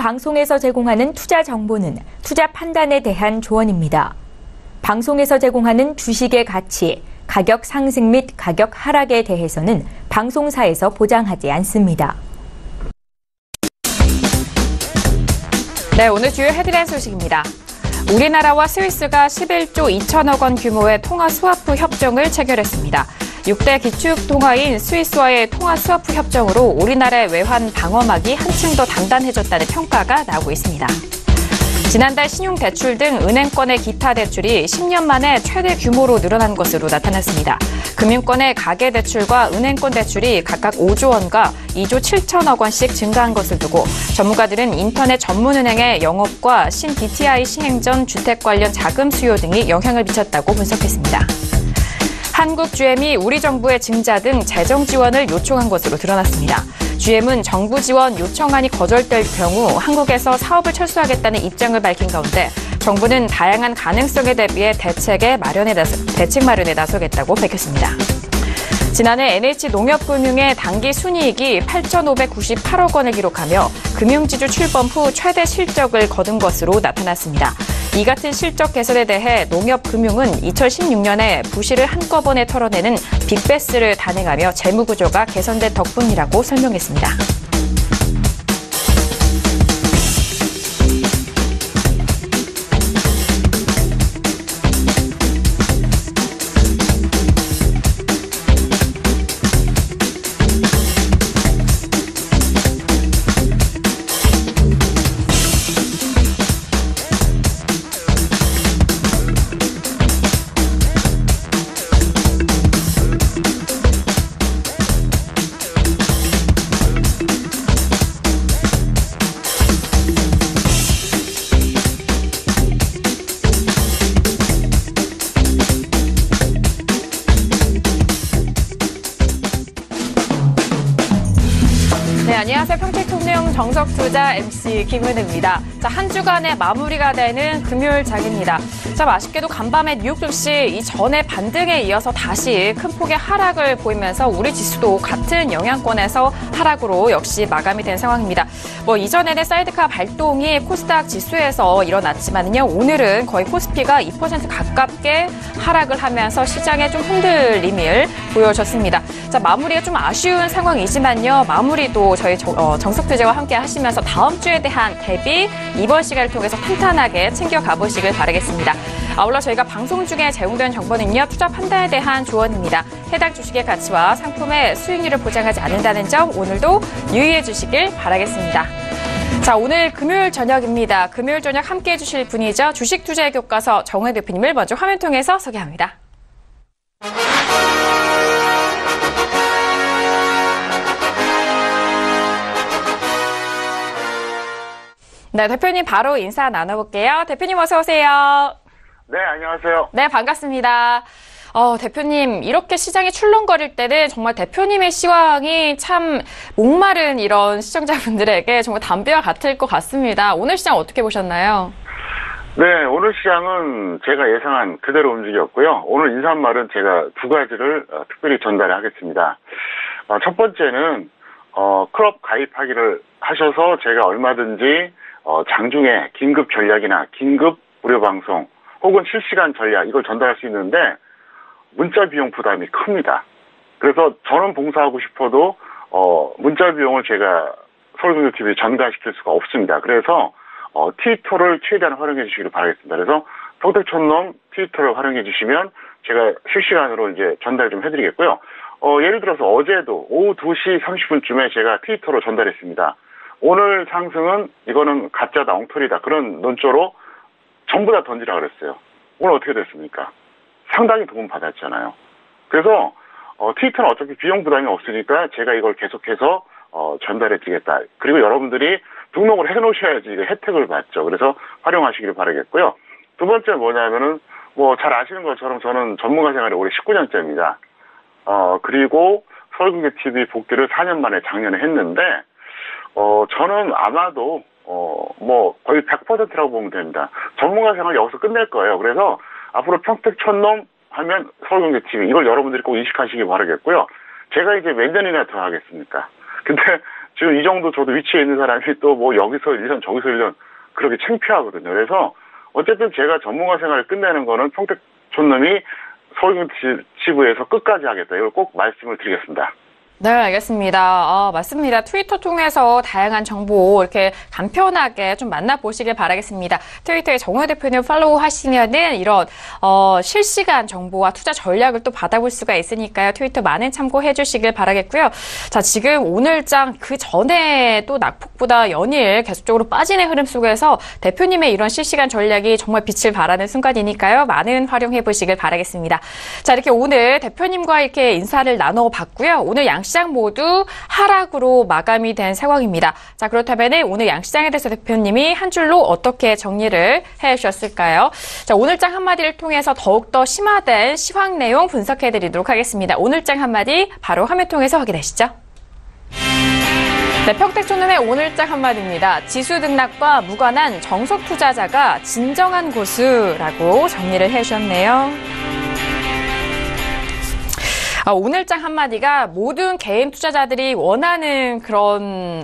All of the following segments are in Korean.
방송에서 제공하는 투자 정보는 투자 판단에 대한 조언입니다. 방송에서 제공하는 주식의 가치, 가격 상승 및 가격 하락에 대해서는 방송사에서 보장하지 않습니다. 네, 오늘 주요 헤드라인 소식입니다. 우리나라와 스위스가 11조 2천억 원 규모의 통화 스와프 협정을 체결했습니다. 6대 기축 통화인 스위스와의 통화 스와프 협정으로 우리나라의 외환 방어막이 한층 더 단단해졌다는 평가가 나오고 있습니다. 지난달 신용대출 등 은행권의 기타 대출이 10년 만에 최대 규모로 늘어난 것으로 나타났습니다. 금융권의 가계대출과 은행권 대출이 각각 5조 원과 2조 7천억 원씩 증가한 것을 두고 전문가들은 인터넷 전문은행의 영업과 신BTI 시행 전 주택 관련 자금 수요 등이 영향을 미쳤다고 분석했습니다. 한국 GM이 우리 정부의 증자 등 재정 지원을 요청한 것으로 드러났습니다. GM은 정부 지원 요청안이 거절될 경우 한국에서 사업을 철수하겠다는 입장을 밝힌 가운데 정부는 다양한 가능성에 대비해 대책 마련에 나서겠다고 밝혔습니다. 지난해 NH농협금융의 당기 순이익이 8,598억 원을 기록하며 금융지주 출범 후 최대 실적을 거둔 것으로 나타났습니다. 이 같은 실적 개선에 대해 농협금융은 2016년에 부실을 한꺼번에 털어내는 빅베스를 단행하며 재무구조가 개선된 덕분이라고 설명했습니다. 안녕하세요. 평택통령 정석투자 MC 김은혜입니다. 자, 한 주간의 마무리가 되는 금요일장입니다. 자, 아쉽게도 간밤에 뉴욕 증시 이전의 반등에 이어서 다시 큰 폭의 하락을 보이면서 우리 지수도 같은 영향권에서 하락으로 역시 마감이 된 상황입니다. 이전에는 사이드카 발동이 코스닥 지수에서 일어났지만요. 오늘은 거의 코스피가 2% 가깝게 하락을 하면서 시장에 좀 흔들림을 보여줬습니다. 자, 마무리가 좀 아쉬운 상황이지만요. 마무리도 저희 정석투자와 함께 하시면서 다음 주에 대한 대비 이번 시간을 통해서 탄탄하게 챙겨가 보시길 바라겠습니다. 아울러 저희가 방송 중에 제공된 정보는요. 투자 판단에 대한 조언입니다. 해당 주식의 가치와 상품의 수익률을 보장하지 않는다는 점 오늘도 유의해 주시길 바라겠습니다. 자, 오늘 금요일 저녁입니다. 금요일 저녁 함께해 주실 분이죠. 주식 투자의 교과서 정은혜 대표님을 먼저 화면 통해서 소개합니다. 네, 대표님 바로 인사 나눠볼게요. 대표님 어서 오세요. 네, 안녕하세요. 네, 반갑습니다. 대표님, 이렇게 시장이 출렁거릴 때는 정말 대표님의 시황이 참 목마른 이런 시청자분들에게 정말 담배와 같을 것 같습니다. 오늘 시장 어떻게 보셨나요? 네, 오늘 시장은 제가 예상한 그대로 움직였고요. 오늘 인사말은 제가 두 가지를 특별히 전달하겠습니다. 첫 번째는 클럽 가입하기를 하셔서 제가 얼마든지 장중에 긴급 전략이나 긴급 무료 방송 혹은 실시간 전략 이걸 전달할 수 있는데 문자 비용 부담이 큽니다. 그래서 저는 봉사하고 싶어도 문자 비용을 제가 서울경제TV에 전가시킬 수가 없습니다. 그래서 트위터를 최대한 활용해 주시기를 바라겠습니다. 그래서 평택촌놈 트위터를 활용해 주시면 제가 실시간으로 이제 전달 좀 해드리겠고요. 예를 들어서 어제도 오후 2시 30분쯤에 제가 트위터로 전달했습니다. 오늘 상승은 이거는 가짜다, 엉터리다 그런 논조로 전부 다 던지라 그랬어요. 오늘 어떻게 됐습니까? 상당히 도움 받았잖아요. 그래서 트위터는 어차피 비용 부담이 없으니까 제가 이걸 계속해서 전달해 드리겠다. 그리고 여러분들이 등록을 해놓으셔야지 혜택을 받죠. 그래서 활용하시기를 바라겠고요. 두 번째 뭐냐면은 잘 아시는 것처럼 저는 전문가 생활이 올해 19년째입니다. 그리고 서울경제TV 복귀를 4년 만에 작년에 했는데 저는 아마도 거의 100%라고 보면 됩니다. 전문가 생활 여기서 끝낼 거예요. 그래서 앞으로 평택촌놈 하면 서울경제TV 이걸 여러분들이 꼭 인식하시기 바라겠고요. 제가 이제 몇 년이나 더 하겠습니까? 근데 지금 이 정도 저도 위치에 있는 사람이 또 뭐 여기서 1년 저기서 1년 그렇게 창피하거든요. 그래서 어쨌든 제가 전문가 생활을 끝내는 거는 평택 촌놈이 서울경제지부에서 끝까지 하겠다. 이걸 꼭 말씀을 드리겠습니다. 네, 알겠습니다. 맞습니다. 트위터 통해서 다양한 정보 이렇게 간편하게 좀 만나보시길 바라겠습니다. 트위터에 정우영 대표님 팔로우 하시면은 이런 실시간 정보와 투자 전략을 또 받아볼 수가 있으니까요. 트위터 많은 참고해 주시길 바라겠고요. 자, 지금 오늘장 그 전에 또 낙폭보다 연일 계속적으로 빠지는 흐름 속에서 대표님의 이런 실시간 전략이 정말 빛을 발하는 순간이니까요. 많은 활용해 보시길 바라겠습니다. 자, 이렇게 오늘 대표님과 이렇게 인사를 나눠봤고요. 오늘 양시장 모두 하락으로 마감이 된 상황입니다. 자, 그렇다면 오늘 양시장에 대해서 대표님이 한 줄로 어떻게 정리를 해 주셨을까요? 자, 오늘장 한마디를 통해서 더욱더 심화된 시황 내용 분석해 드리도록 하겠습니다. 오늘장 한마디 바로 화면 통해서 확인하시죠. 네, 평택촌놈의 오늘장 한마디입니다. 지수 등락과 무관한 정석 투자자가 진정한 고수라고 정리를 해 주셨네요. 오늘장 한마디가 모든 개인 투자자들이 원하는 그런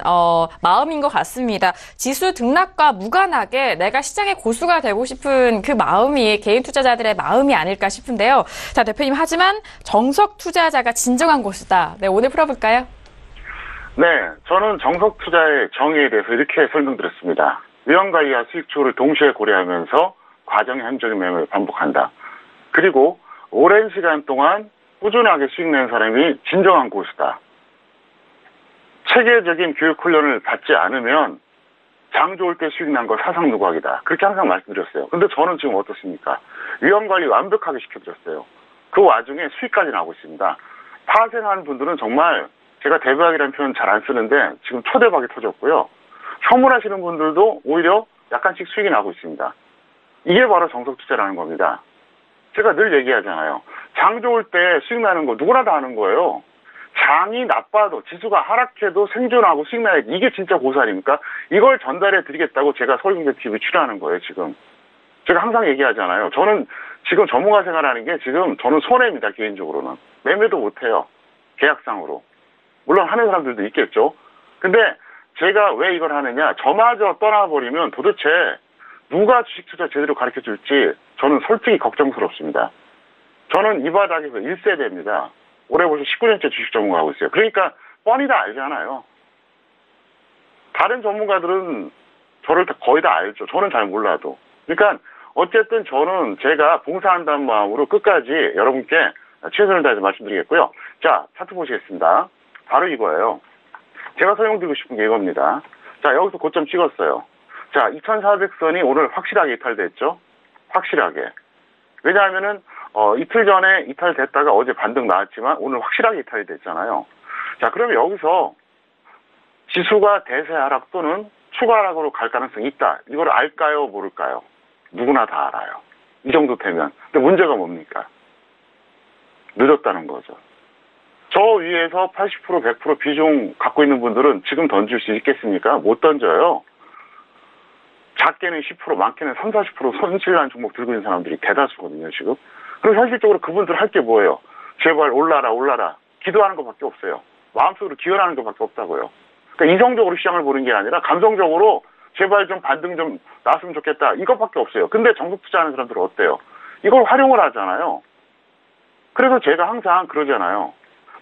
마음인 것 같습니다. 지수 등락과 무관하게 내가 시장의 고수가 되고 싶은 그 마음이 개인 투자자들의 마음이 아닐까 싶은데요. 자, 대표님, 하지만 정석 투자자가 진정한 고수다. 네, 오늘 풀어볼까요? 네, 저는 정석 투자의 정의에 대해서 이렇게 설명드렸습니다. 위험관리와 수익 추구를 동시에 고려하면서 과정의 행정의 매매를 반복한다. 그리고 오랜 시간 동안 꾸준하게 수익 내는 사람이 진정한 고수다. 체계적인 교육 훈련을 받지 않으면 장 좋을 때 수익 난 거 사상 누각이다. 그렇게 항상 말씀드렸어요. 근데 저는 지금 어떻습니까? 위험관리 완벽하게 시켜드렸어요. 그 와중에 수익까지 나고 있습니다. 파생한 분들은 정말 제가 대박이라는 표현 잘 안 쓰는데 지금 초대박이 터졌고요. 현물하시는 분들도 오히려 약간씩 수익이 나고 있습니다. 이게 바로 정석 투자라는 겁니다. 제가 늘 얘기하잖아요. 장 좋을 때 수익 나는 거 누구나 다 아는 거예요. 장이 나빠도 지수가 하락해도 생존하고 수익 나야지. 이게 진짜 고수 아닙니까? 이걸 전달해 드리겠다고 제가 서울경제TV 출연하는 거예요, 지금. 제가 항상 얘기하잖아요. 저는 지금 전문가 생활하는 게 지금 저는 손해입니다, 개인적으로는. 매매도 못해요. 계약상으로. 물론 하는 사람들도 있겠죠. 근데 제가 왜 이걸 하느냐. 저마저 떠나버리면 도대체 누가 주식 투자 제대로 가르쳐 줄지 저는 솔직히 걱정스럽습니다. 저는 이 바닥에서 1세대입니다. 올해 벌써 19년째 주식 전문가하고 있어요. 그러니까 뻔히 다 알잖아요. 다른 전문가들은 저를 거의 다 알죠. 저는 잘 몰라도. 그러니까 어쨌든 저는 제가 봉사한다는 마음으로 끝까지 여러분께 최선을 다해서 말씀드리겠고요. 자, 차트 보시겠습니다. 바로 이거예요. 제가 설명드리고 싶은 게 이겁니다. 자, 여기서 고점 찍었어요. 자, 2400선이 오늘 확실하게 이탈됐죠? 확실하게. 왜냐하면은, 이틀 전에 이탈됐다가 어제 반등 나왔지만 오늘 확실하게 이탈이 됐잖아요. 자, 그러면 여기서 지수가 대세 하락 또는 추가 하락으로 갈 가능성이 있다. 이걸 알까요? 모를까요? 누구나 다 알아요. 이 정도 되면. 근데 문제가 뭡니까? 늦었다는 거죠. 저 위에서 80%, 100% 비중 갖고 있는 분들은 지금 던질 수 있겠습니까? 못 던져요. 작게는 10%, 많게는 3, 40% 손실난 종목 들고 있는 사람들이 대다수거든요, 지금. 그럼 현실적으로 그분들 할 게 뭐예요? 제발 올라라, 올라라. 기도하는 것밖에 없어요. 마음속으로 기원하는 것밖에 없다고요. 그러니까 이성적으로 시장을 보는 게 아니라 감성적으로 제발 좀 반등 좀 나왔으면 좋겠다. 이것밖에 없어요. 근데 정석 투자하는 사람들은 어때요? 이걸 활용을 하잖아요. 그래서 제가 항상 그러잖아요.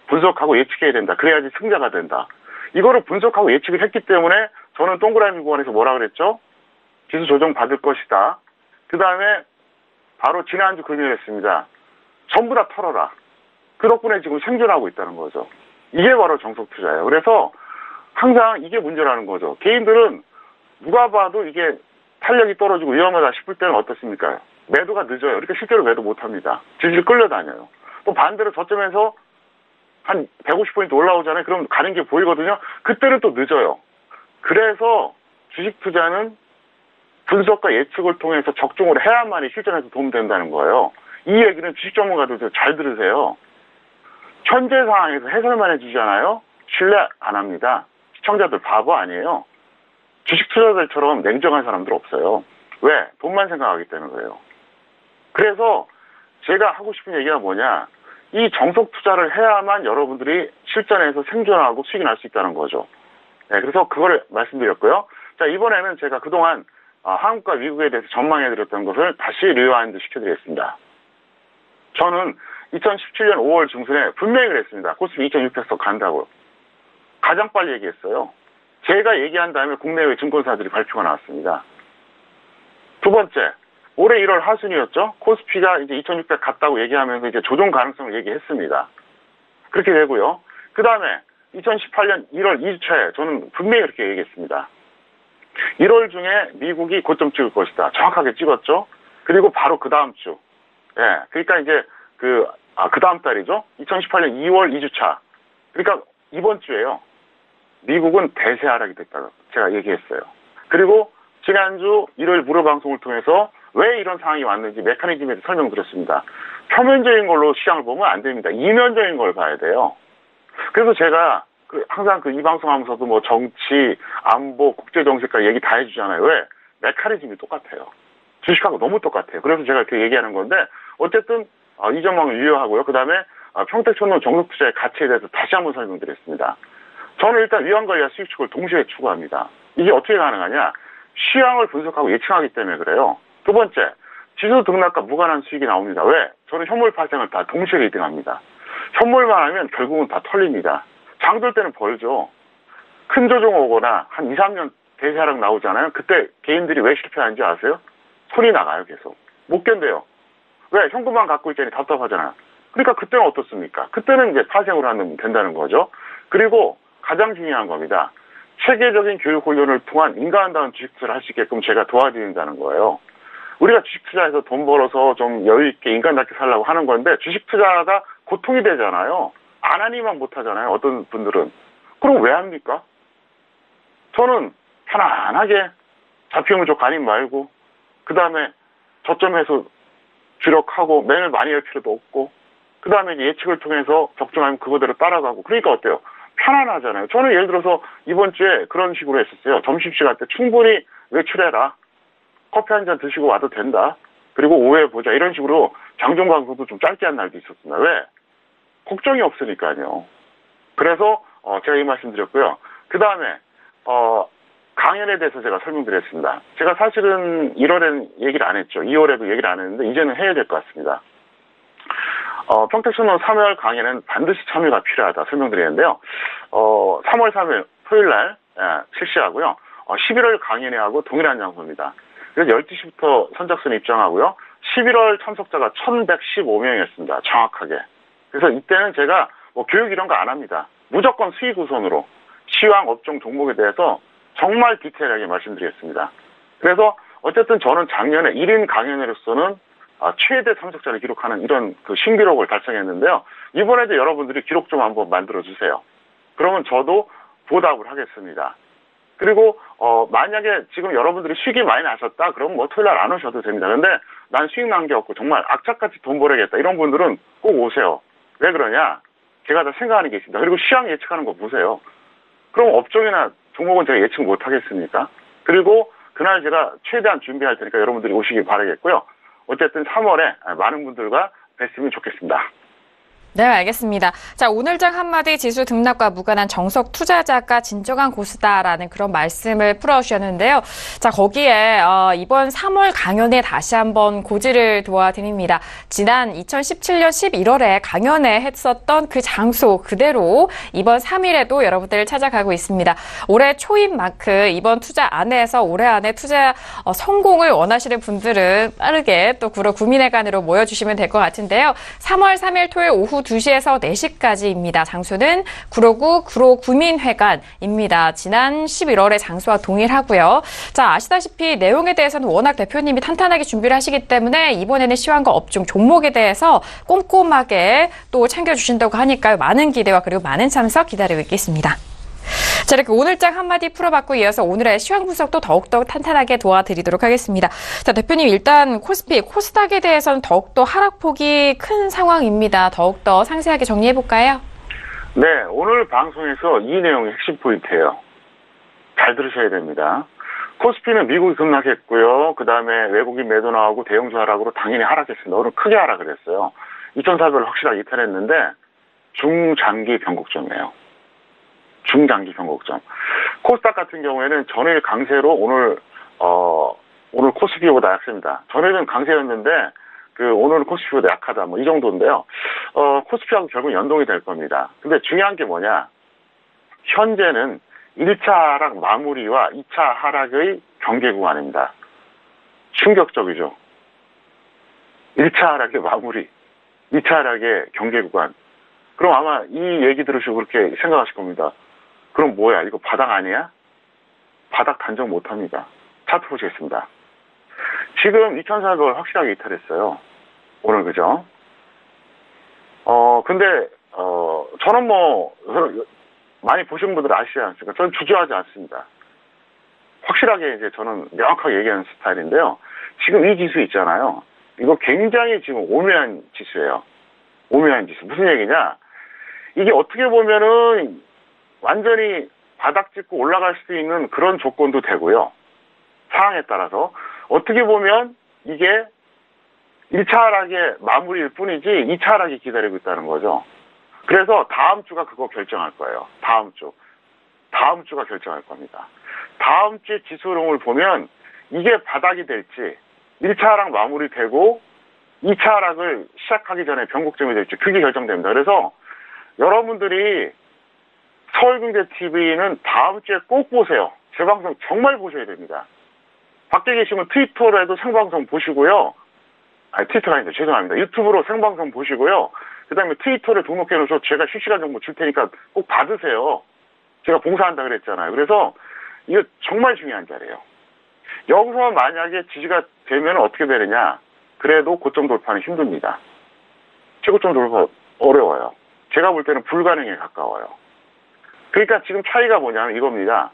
분석하고 예측해야 된다. 그래야지 승자가 된다. 이거를 분석하고 예측을 했기 때문에 저는 동그라미 구간에서 뭐라 그랬죠? 지수 조정 받을 것이다. 그 다음에 바로 지난주 금요일했습니다. 전부 다 털어라. 그 덕분에 지금 생존하고 있다는 거죠. 이게 바로 정석 투자예요. 그래서 항상 이게 문제라는 거죠. 개인들은 누가 봐도 이게 탄력이 떨어지고 위험하다 싶을 때는 어떻습니까? 매도가 늦어요. 그러니까 실제로 매도 못합니다. 질질 끌려다녀요. 또 반대로 저점에서 한 150포인트 올라오잖아요. 그럼 가는 게 보이거든요. 그때는 또 늦어요. 그래서 주식 투자는 분석과 예측을 통해서 적중을 해야만이 실전에서 도움된다는 거예요. 이 얘기는 주식 전문가들도 잘 들으세요. 현재 상황에서 해설만 해주잖아요. 신뢰 안 합니다. 시청자들 바보 아니에요. 주식 투자자들처럼 냉정한 사람들 없어요. 왜? 돈만 생각하기 때문에 그래요. 그래서 제가 하고 싶은 얘기가 뭐냐. 이 정석 투자를 해야만 여러분들이 실전에서 생존하고 수익이 날 수 있다는 거죠. 네, 그래서 그거를 말씀드렸고요. 자, 이번에는 제가 그동안 한국과 미국에 대해서 전망해드렸던 것을 다시 리와인드 시켜드리겠습니다. 저는 2017년 5월 중순에 분명히 그랬습니다. 코스피 2600석 간다고. 가장 빨리 얘기했어요. 제가 얘기한 다음에 국내외 증권사들이 발표가 나왔습니다. 두 번째, 올해 1월 하순이었죠. 코스피가 이제 2600 갔다고 얘기하면서 이제 조정 가능성을 얘기했습니다. 그렇게 되고요. 그 다음에 2018년 1월 2주차에 저는 분명히 그렇게 얘기했습니다. 1월 중에 미국이 고점 찍을 것이다. 정확하게 찍었죠. 그리고 바로 그 다음 주. 예, 그러니까 이제 그 다음 달이죠. 2018년 2월 2주차. 그러니까 이번 주에요. 미국은 대세 하락이 됐다고 제가 얘기했어요. 그리고 지난주 일요일 무료 방송을 통해서 왜 이런 상황이 왔는지 메커니즘에 대해서 설명드렸습니다. 표면적인 걸로 시장을 보면 안 됩니다. 이면적인 걸 봐야 돼요. 그래서 제가 항상 이 방송하면서도 뭐 정치, 안보, 국제정세까지 얘기 다 해주잖아요. 왜? 메커니즘이 똑같아요. 주식하고 너무 똑같아요. 그래서 제가 이렇게 얘기하는 건데 어쨌든 이 전망을 유효하고요. 그 다음에 평택촌론 정석투자의 가치에 대해서 다시 한번 설명드렸습니다. 저는 일단 위험관리와 수익 추구를 동시에 추구합니다. 이게 어떻게 가능하냐? 시황을 분석하고 예측하기 때문에 그래요. 두 번째, 지수 등락과 무관한 수익이 나옵니다. 왜? 저는 현물 발생을 다 동시에 1등합니다. 현물만 하면 결국은 다 털립니다. 장들 때는 벌죠. 큰 조정 오거나 한 2, 3년 대세하락 나오잖아요. 그때 개인들이 왜 실패하는지 아세요? 손이 나가요, 계속. 못 견뎌요. 왜? 현금만 갖고 있자니 답답하잖아요. 그러니까 그때는 어떻습니까? 그때는 이제 파생으로 하면 된다는 거죠. 그리고 가장 중요한 겁니다. 체계적인 교육 훈련을 통한 인간다운 주식 투자를 할 수 있게끔 제가 도와드린다는 거예요. 우리가 주식 투자해서 돈 벌어서 좀 여유있게 인간답게 살려고 하는 건데 주식 투자가 고통이 되잖아요. 안 하니만 못하잖아요. 어떤 분들은. 그럼 왜 합니까? 저는 편안하게 잡히면 좀 가림 말고 그 다음에 저점에서 주력하고 매일 많이 할 필요도 없고 그 다음에 예측을 통해서 적중하면 그거대로 따라가고 그러니까 어때요? 편안하잖아요. 저는 예를 들어서 이번 주에 그런 식으로 했었어요. 점심시간 때 충분히 외출해라. 커피 한 잔 드시고 와도 된다. 그리고 오후에 보자. 이런 식으로 장중 방송도 좀 짧게 한 날도 있었습니다. 왜? 걱정이 없으니까요. 그래서 제가 이 말씀 드렸고요. 그 다음에 강연에 대해서 제가 설명드렸습니다. 제가 사실은 1월에는 얘기를 안 했죠. 2월에도 얘기를 안 했는데 이제는 해야 될 것 같습니다. 평택촌론 3월 강연은 반드시 참여가 필요하다 설명드리는데요. 3월 3일 토요일날 실시하고요. 11월 강연회하고 동일한 장소입니다. 그래서 12시부터 선착순 입장하고요. 11월 참석자가 1115명이었습니다. 정확하게. 그래서 이때는 제가 뭐 교육 이런 거 안 합니다. 무조건 수익 우선으로 시황 업종 종목에 대해서 정말 디테일하게 말씀드리겠습니다. 그래서 어쨌든 저는 작년에 1인 강연회로서는 최대 참석자를 기록하는 이런 그 신기록을 달성했는데요. 이번에도 여러분들이 기록 좀 한번 만들어주세요. 그러면 저도 보답을 하겠습니다. 그리고 만약에 지금 여러분들이 수익이 많이 나셨다 그러면 뭐 토요일 날 안 오셔도 됩니다. 근데 난 수익 난 게 없고 정말 악착같이 돈 벌어야겠다 이런 분들은 꼭 오세요. 왜 그러냐? 제가 다 생각하는 게 있습니다. 그리고 시황 예측하는 거 보세요. 그럼 업종이나 종목은 제가 예측 못 하겠습니까? 그리고 그날 제가 최대한 준비할 테니까 여러분들이 오시기 바라겠고요. 어쨌든 3월에 많은 분들과 뵀으면 좋겠습니다. 네, 알겠습니다. 자, 오늘장 한마디 지수 등락과 무관한 정석 투자자가 진정한 고수다라는 그런 말씀을 풀어주셨는데요. 자, 거기에 이번 3월 강연에 다시 한번 고지를 도와드립니다. 지난 2017년 11월에 강연에 했었던 그 장소 그대로 이번 3일에도 여러분들을 찾아가고 있습니다. 올해 초인 만큼 이번 투자 안에서 올해 안에 투자 성공을 원하시는 분들은 빠르게 또 구민회관으로 모여주시면 될 것 같은데요. 3월 3일 토요일 오후 2시에서 4시까지입니다. 장소는 구로구 구민회관입니다. 지난 11월의 장소와 동일하고요. 자, 아시다시피 내용에 대해서는 워낙 대표님이 탄탄하게 준비를 하시기 때문에 이번에는 시황과 업종, 종목에 대해서 꼼꼼하게 또 챙겨주신다고 하니까요. 많은 기대와 그리고 많은 참석 기다리고 있겠습니다. 자, 이렇게 오늘장 한마디 풀어봤고 이어서 오늘의 시황 분석도 더욱더 탄탄하게 도와드리도록 하겠습니다. 자, 대표님 일단 코스피, 코스닥에 대해서는 더욱더 하락폭이 큰 상황입니다. 더욱더 상세하게 정리해볼까요? 네, 오늘 방송에서 이 내용이 핵심 포인트예요. 잘 들으셔야 됩니다. 코스피는 미국이 급락했고요. 그 다음에 외국인 매도 나오고 대형주 하락으로 당연히 하락했습니다. 오늘 크게 하락을 했어요. 2,400을 확실하게 이탈했는데 중장기 변곡점이에요. 중장기 변곡점. 코스닥 같은 경우에는 전일 강세로 오늘 코스피보다 약세입니다. 전일은 강세였는데 오늘은 코스피보다 약하다 이 정도인데요. 코스피하고 결국 연동이 될 겁니다. 근데 중요한 게 뭐냐? 현재는 1차 하락 마무리와 2차 하락의 경계 구간입니다. 충격적이죠. 1차 하락의 마무리, 2차 하락의 경계 구간. 그럼 아마 이 얘기 들으시고 그렇게 생각하실 겁니다. 그럼 뭐야? 이거 바닥 아니야? 바닥 단정 못합니다. 차트 보시겠습니다. 지금 2,400을 확실하게 이탈했어요. 오늘 그죠? 근데 저는 많이 보신 분들 아시지 않습니까? 저는 주저하지 않습니다. 확실하게 이제 저는 명확하게 얘기하는 스타일인데요. 지금 이 지수 있잖아요. 이거 굉장히 지금 오묘한 지수예요. 오묘한 지수. 무슨 얘기냐? 이게 어떻게 보면은 완전히 바닥 짚고 올라갈 수도 있는 그런 조건도 되고요. 상황에 따라서. 어떻게 보면 이게 1차 하락의 마무리일 뿐이지 2차 하락이 기다리고 있다는 거죠. 그래서 다음 주가 그거 결정할 거예요. 다음 주가 결정할 겁니다. 다음 주 지수롱을 보면 이게 바닥이 될지 1차 하락 마무리되고 2차 하락을 시작하기 전에 변곡점이 될지 그게 결정됩니다. 그래서 여러분들이 서울경제TV는 다음 주에 꼭 보세요. 제 방송 정말 보셔야 됩니다. 밖에 계시면 트위터로도 생방송 보시고요. 트위터가 아닌데 죄송합니다. 유튜브로 생방송 보시고요. 그 다음에 트위터를 등록해 놓으셔서 제가 실시간 정보 줄 테니까 꼭 받으세요. 제가 봉사한다 그랬잖아요. 그래서 이거 정말 중요한 자리예요. 여기서 만약에 지지가 되면 어떻게 되느냐. 그래도 고점 돌파는 힘듭니다. 최고점 돌파 어려워요. 제가 볼 때는 불가능에 가까워요. 그러니까 지금 차이가 뭐냐면 이겁니다.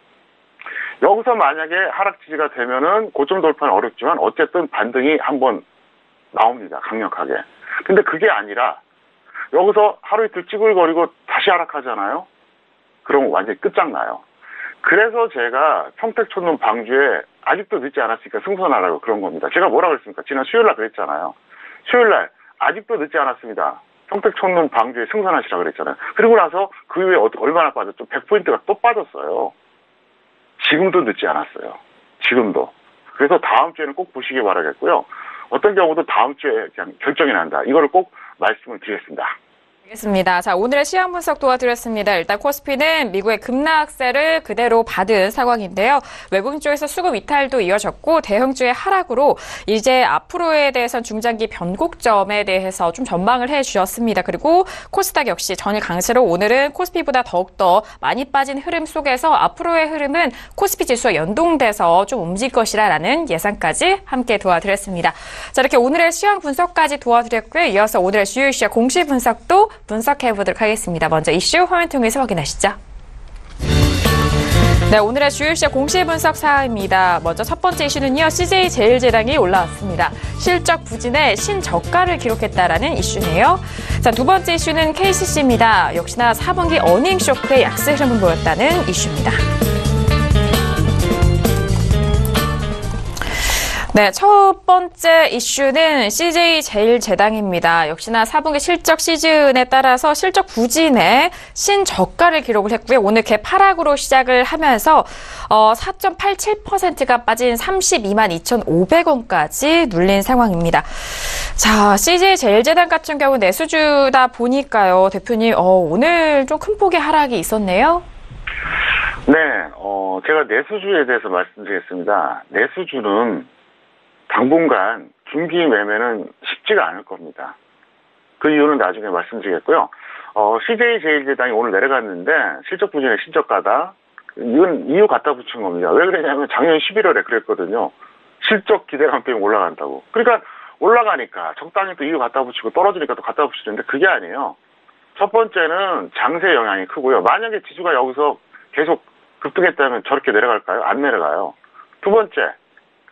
여기서 만약에 하락 지지가 되면은 고점 돌파는 어렵지만 어쨌든 반등이 한번 나옵니다. 강력하게. 근데 그게 아니라 여기서 하루 이틀 찌글거리고 다시 하락하잖아요. 그럼 완전히 끝장나요. 그래서 제가 평택촌놈 방주에 아직도 늦지 않았으니까 승선하라고 그런 겁니다. 제가 뭐라 그랬습니까? 지난 수요일날 그랬잖아요. 수요일날 아직도 늦지 않았습니다. 평택촌놈 방주에 승선하시라 그랬잖아요. 그리고 나서 그 이후에 얼마나 빠졌죠? 100포인트가 또 빠졌어요. 지금도 늦지 않았어요. 지금도. 그래서 다음 주에는 꼭 보시기 바라겠고요. 어떤 경우도 다음 주에 그냥 결정이 난다. 이거를 꼭 말씀을 드리겠습니다. 알겠습니다. 자, 오늘의 시황 분석 도와드렸습니다. 일단 코스피는 미국의 급락세를 그대로 받은 상황인데요. 외국인 쪽에서 수급 이탈도 이어졌고 대형주의 하락으로 이제 앞으로에 대해선 중장기 변곡점에 대해서 좀 전망을 해주셨습니다. 그리고 코스닥 역시 전일 강세로 오늘은 코스피보다 더욱더 많이 빠진 흐름 속에서 앞으로의 흐름은 코스피 지수와 연동돼서 좀 움직일 것이라는 예상까지 함께 도와드렸습니다. 자, 이렇게 오늘의 시황 분석까지 도와드렸고요. 이어서 오늘의 주요 이슈와 공시 분석도 분석해보도록 하겠습니다. 먼저 이슈 화면 통해서 확인하시죠. 네, 오늘의 주요 이슈 공시 분석 사항입니다. 먼저 첫 번째 이슈는요. CJ제일제당이 올라왔습니다. 실적 부진에 신저가를 기록했다라는 이슈네요. 자, 두 번째 이슈는 KCC입니다. 역시나 4분기 어닝 쇼크의 약세 흐름을 보였다는 이슈입니다. 네, 첫 번째 이슈는 CJ제일제당입니다. 역시나 4분기 실적 시즌에 따라서 실적 부진에 신저가를 기록을 했고요. 오늘 개파락으로 시작을 하면서 4.87%가 빠진 32만 2,500원까지 눌린 상황입니다. 자, CJ제일제당 같은 경우 내수주다 보니까요. 대표님, 오늘 좀 큰 폭의 하락이 있었네요. 네, 제가 내수주에 대해서 말씀드리겠습니다. 내수주는 당분간 중기 매매는 쉽지가 않을 겁니다. 그 이유는 나중에 말씀드리겠고요. CJ제일제당이 오늘 내려갔는데 실적 부진의 신저가다. 이건 이유 갖다 붙인 겁니다. 왜 그러냐면 작년 11월에 그랬거든요. 실적 기대감 때문에 올라간다고. 그러니까 올라가니까 적당히 또 이유 갖다 붙이고 떨어지니까 또 갖다 붙이는데 그게 아니에요. 첫 번째는 장세 영향이 크고요. 만약에 지수가 여기서 계속 급등했다면 저렇게 내려갈까요? 안 내려가요. 두 번째,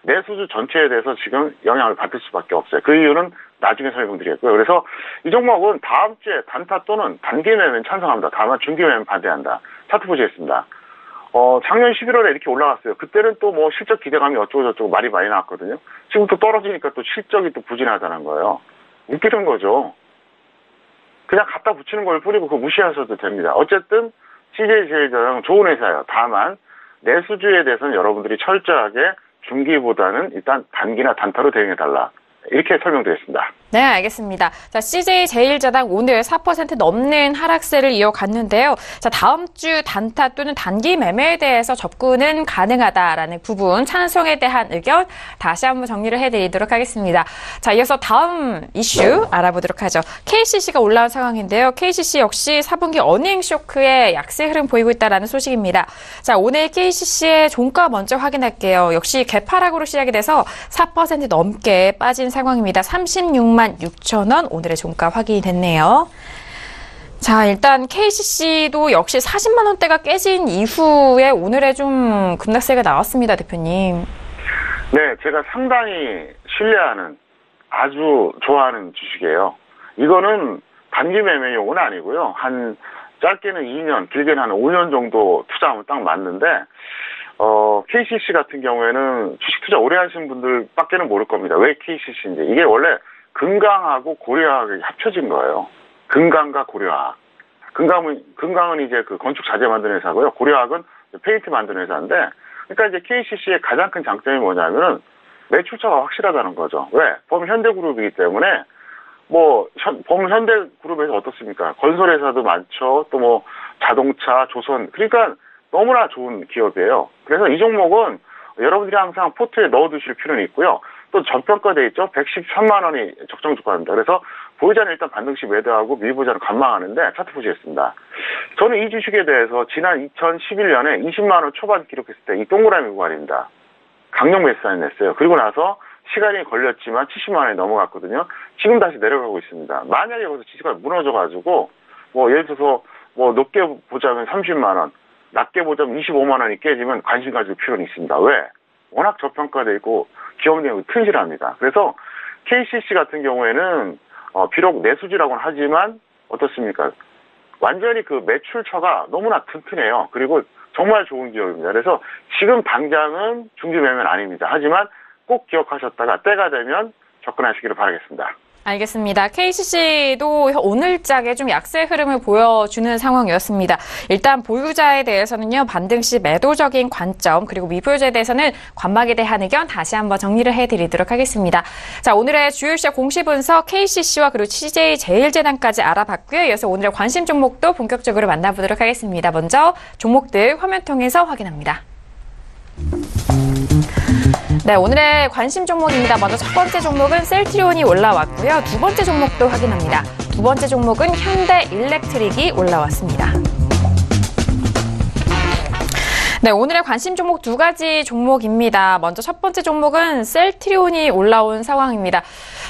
내수주 전체에 대해서 지금 영향을 받을 수밖에 없어요. 그 이유는 나중에 설명드리겠고요. 그래서 이 종목은 다음 주에 단타 또는 단기 매매는 찬성합니다. 다만 중기 매매는 반대한다. 차트 보시겠습니다. 작년 11월에 이렇게 올라갔어요. 그때는 또 뭐 실적 기대감이 어쩌고저쩌고 말이 많이 나왔거든요. 지금 또 떨어지니까 또 실적이 또 부진하다는 거예요. 웃기는 거죠. 그냥 갖다 붙이는 걸 뿐이고 그거 무시하셔도 됩니다. 어쨌든 CJ제일제당 좋은 회사예요. 다만 내수주에 대해서는 여러분들이 철저하게 중기보다는 일단 단기나 단타로 대응해달라. 이렇게 설명드렸습니다. 네, 알겠습니다. 자, CJ제일제당 오늘 4% 넘는 하락세를 이어갔는데요. 자, 다음 주 단타 또는 단기 매매에 대해서 접근은 가능하다라는 부분, 찬성에 대한 의견 다시 한번 정리를 해드리도록 하겠습니다. 자, 이어서 다음 이슈 알아보도록 하죠. KCC가 올라온 상황인데요. KCC 역시 4분기 어닝 쇼크에 약세 흐름 보이고 있다라는 소식입니다. 자, 오늘 KCC의 종가 먼저 확인할게요. 역시 개파락으로 시작이 돼서 4% 넘게 빠진 상황입니다. 36만 6천 오늘의 종가 확인이 됐네요. 자, 일단 KCC도 역시 40만 원대가 깨진 이후에 오늘의 좀 급락세가 나왔습니다, 대표님. 네, 제가 상당히 신뢰하는 아주 좋아하는 주식이에요. 이거는 단기 매매용은 아니고요. 한 짧게는 2년, 길게는 한 5년 정도 투자하면 딱 맞는데 KCC 같은 경우에는 주식 투자 오래 하신 분들밖에는 모를 겁니다. 왜 KCC인지. 이게 원래 금강하고 고려학이 합쳐진 거예요. 금강과 고려학. 금강은 이제 그 건축 자재 만드는 회사고요. 고려학은 페인트 만드는 회사인데, 그러니까 이제 KCC의 가장 큰 장점이 뭐냐면은 매출처가 확실하다는 거죠. 왜? 범현대그룹이기 때문에 범현대그룹에서 어떻습니까? 건설회사도 많죠. 또 뭐 자동차, 조선. 그러니까 너무나 좋은 기업이에요. 그래서 이 종목은 여러분들이 항상 포트에 넣어두실 필요는 있고요. 또 저평가돼 있죠. 113만 원이 적정 주가입니다. 그래서 보유자는 일단 반등시 매도하고 미보유자는 관망하는데 차트 보시겠습니다. 저는 이 주식에 대해서 지난 2011년에 20만 원 초반 기록했을 때 이 동그라미 구간입니다. 강력 매수단이 냈어요. 그리고 나서 시간이 걸렸지만 70만 원이 넘어갔거든요. 지금 다시 내려가고 있습니다. 만약에 여기서 지수가 무너져가지고 예를 들어서 높게 보자면 30만 원, 낮게 보자면 25만 원이 깨지면 관심 가질 필요는 있습니다. 왜? 워낙 저평가되어 있고 기업 내용이 튼실합니다. 그래서 KCC 같은 경우에는 비록 내수지라고는 하지만 어떻습니까? 완전히 그 매출처가 너무나 튼튼해요. 그리고 정말 좋은 기업입니다. 그래서 지금 당장은 중기 매매는 아닙니다. 하지만 꼭 기억하셨다가 때가 되면 접근하시기를 바라겠습니다. 알겠습니다. KCC도 오늘장에 좀 약세 흐름을 보여주는 상황이었습니다. 일단 보유자에 대해서는요, 반등 시 매도적인 관점, 그리고 미보유자에 대해서는 관망에 대한 의견 다시 한번 정리를 해드리도록 하겠습니다. 자, 오늘의 주요 시장 공시 분석 KCC와 그리고 CJ제일제당까지 알아봤고요. 이어서 오늘의 관심 종목도 본격적으로 만나보도록 하겠습니다. 먼저 종목들 화면 통해서 확인합니다. 네, 오늘의 관심 종목입니다. 먼저 첫 번째 종목은 셀트리온이 올라왔고요. 두 번째 종목도 확인합니다. 두 번째 종목은 현대일렉트릭이 올라왔습니다. 네, 오늘의 관심 종목 두 가지 종목입니다. 먼저 첫 번째 종목은 셀트리온이 올라온 상황입니다.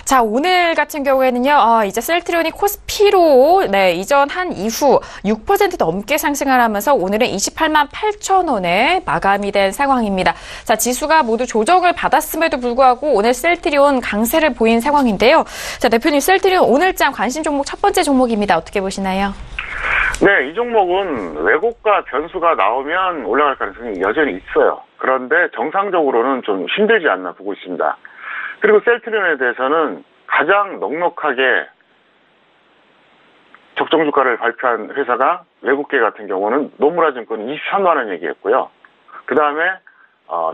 자, 오늘 같은 경우에는요, 이제 셀트리온이 코스피로, 이전한 이후 6% 넘게 상승을 하면서 오늘은 28만 8천 원에 마감이 된 상황입니다. 자, 지수가 모두 조정을 받았음에도 불구하고 오늘 셀트리온 강세를 보인 상황인데요. 자, 대표님, 셀트리온 오늘장 관심 종목 첫 번째 종목입니다. 어떻게 보시나요? 네, 이 종목은 왜곡과 변수가 나오면 올라갈 가능성이 여전히 있어요. 그런데 정상적으로는 좀 힘들지 않나 보고 있습니다. 그리고 셀트리온에 대해서는 가장 넉넉하게 적정 주가를 발표한 회사가 외국계 같은 경우는 노무라증권 23만 원 얘기했고요. 그 다음에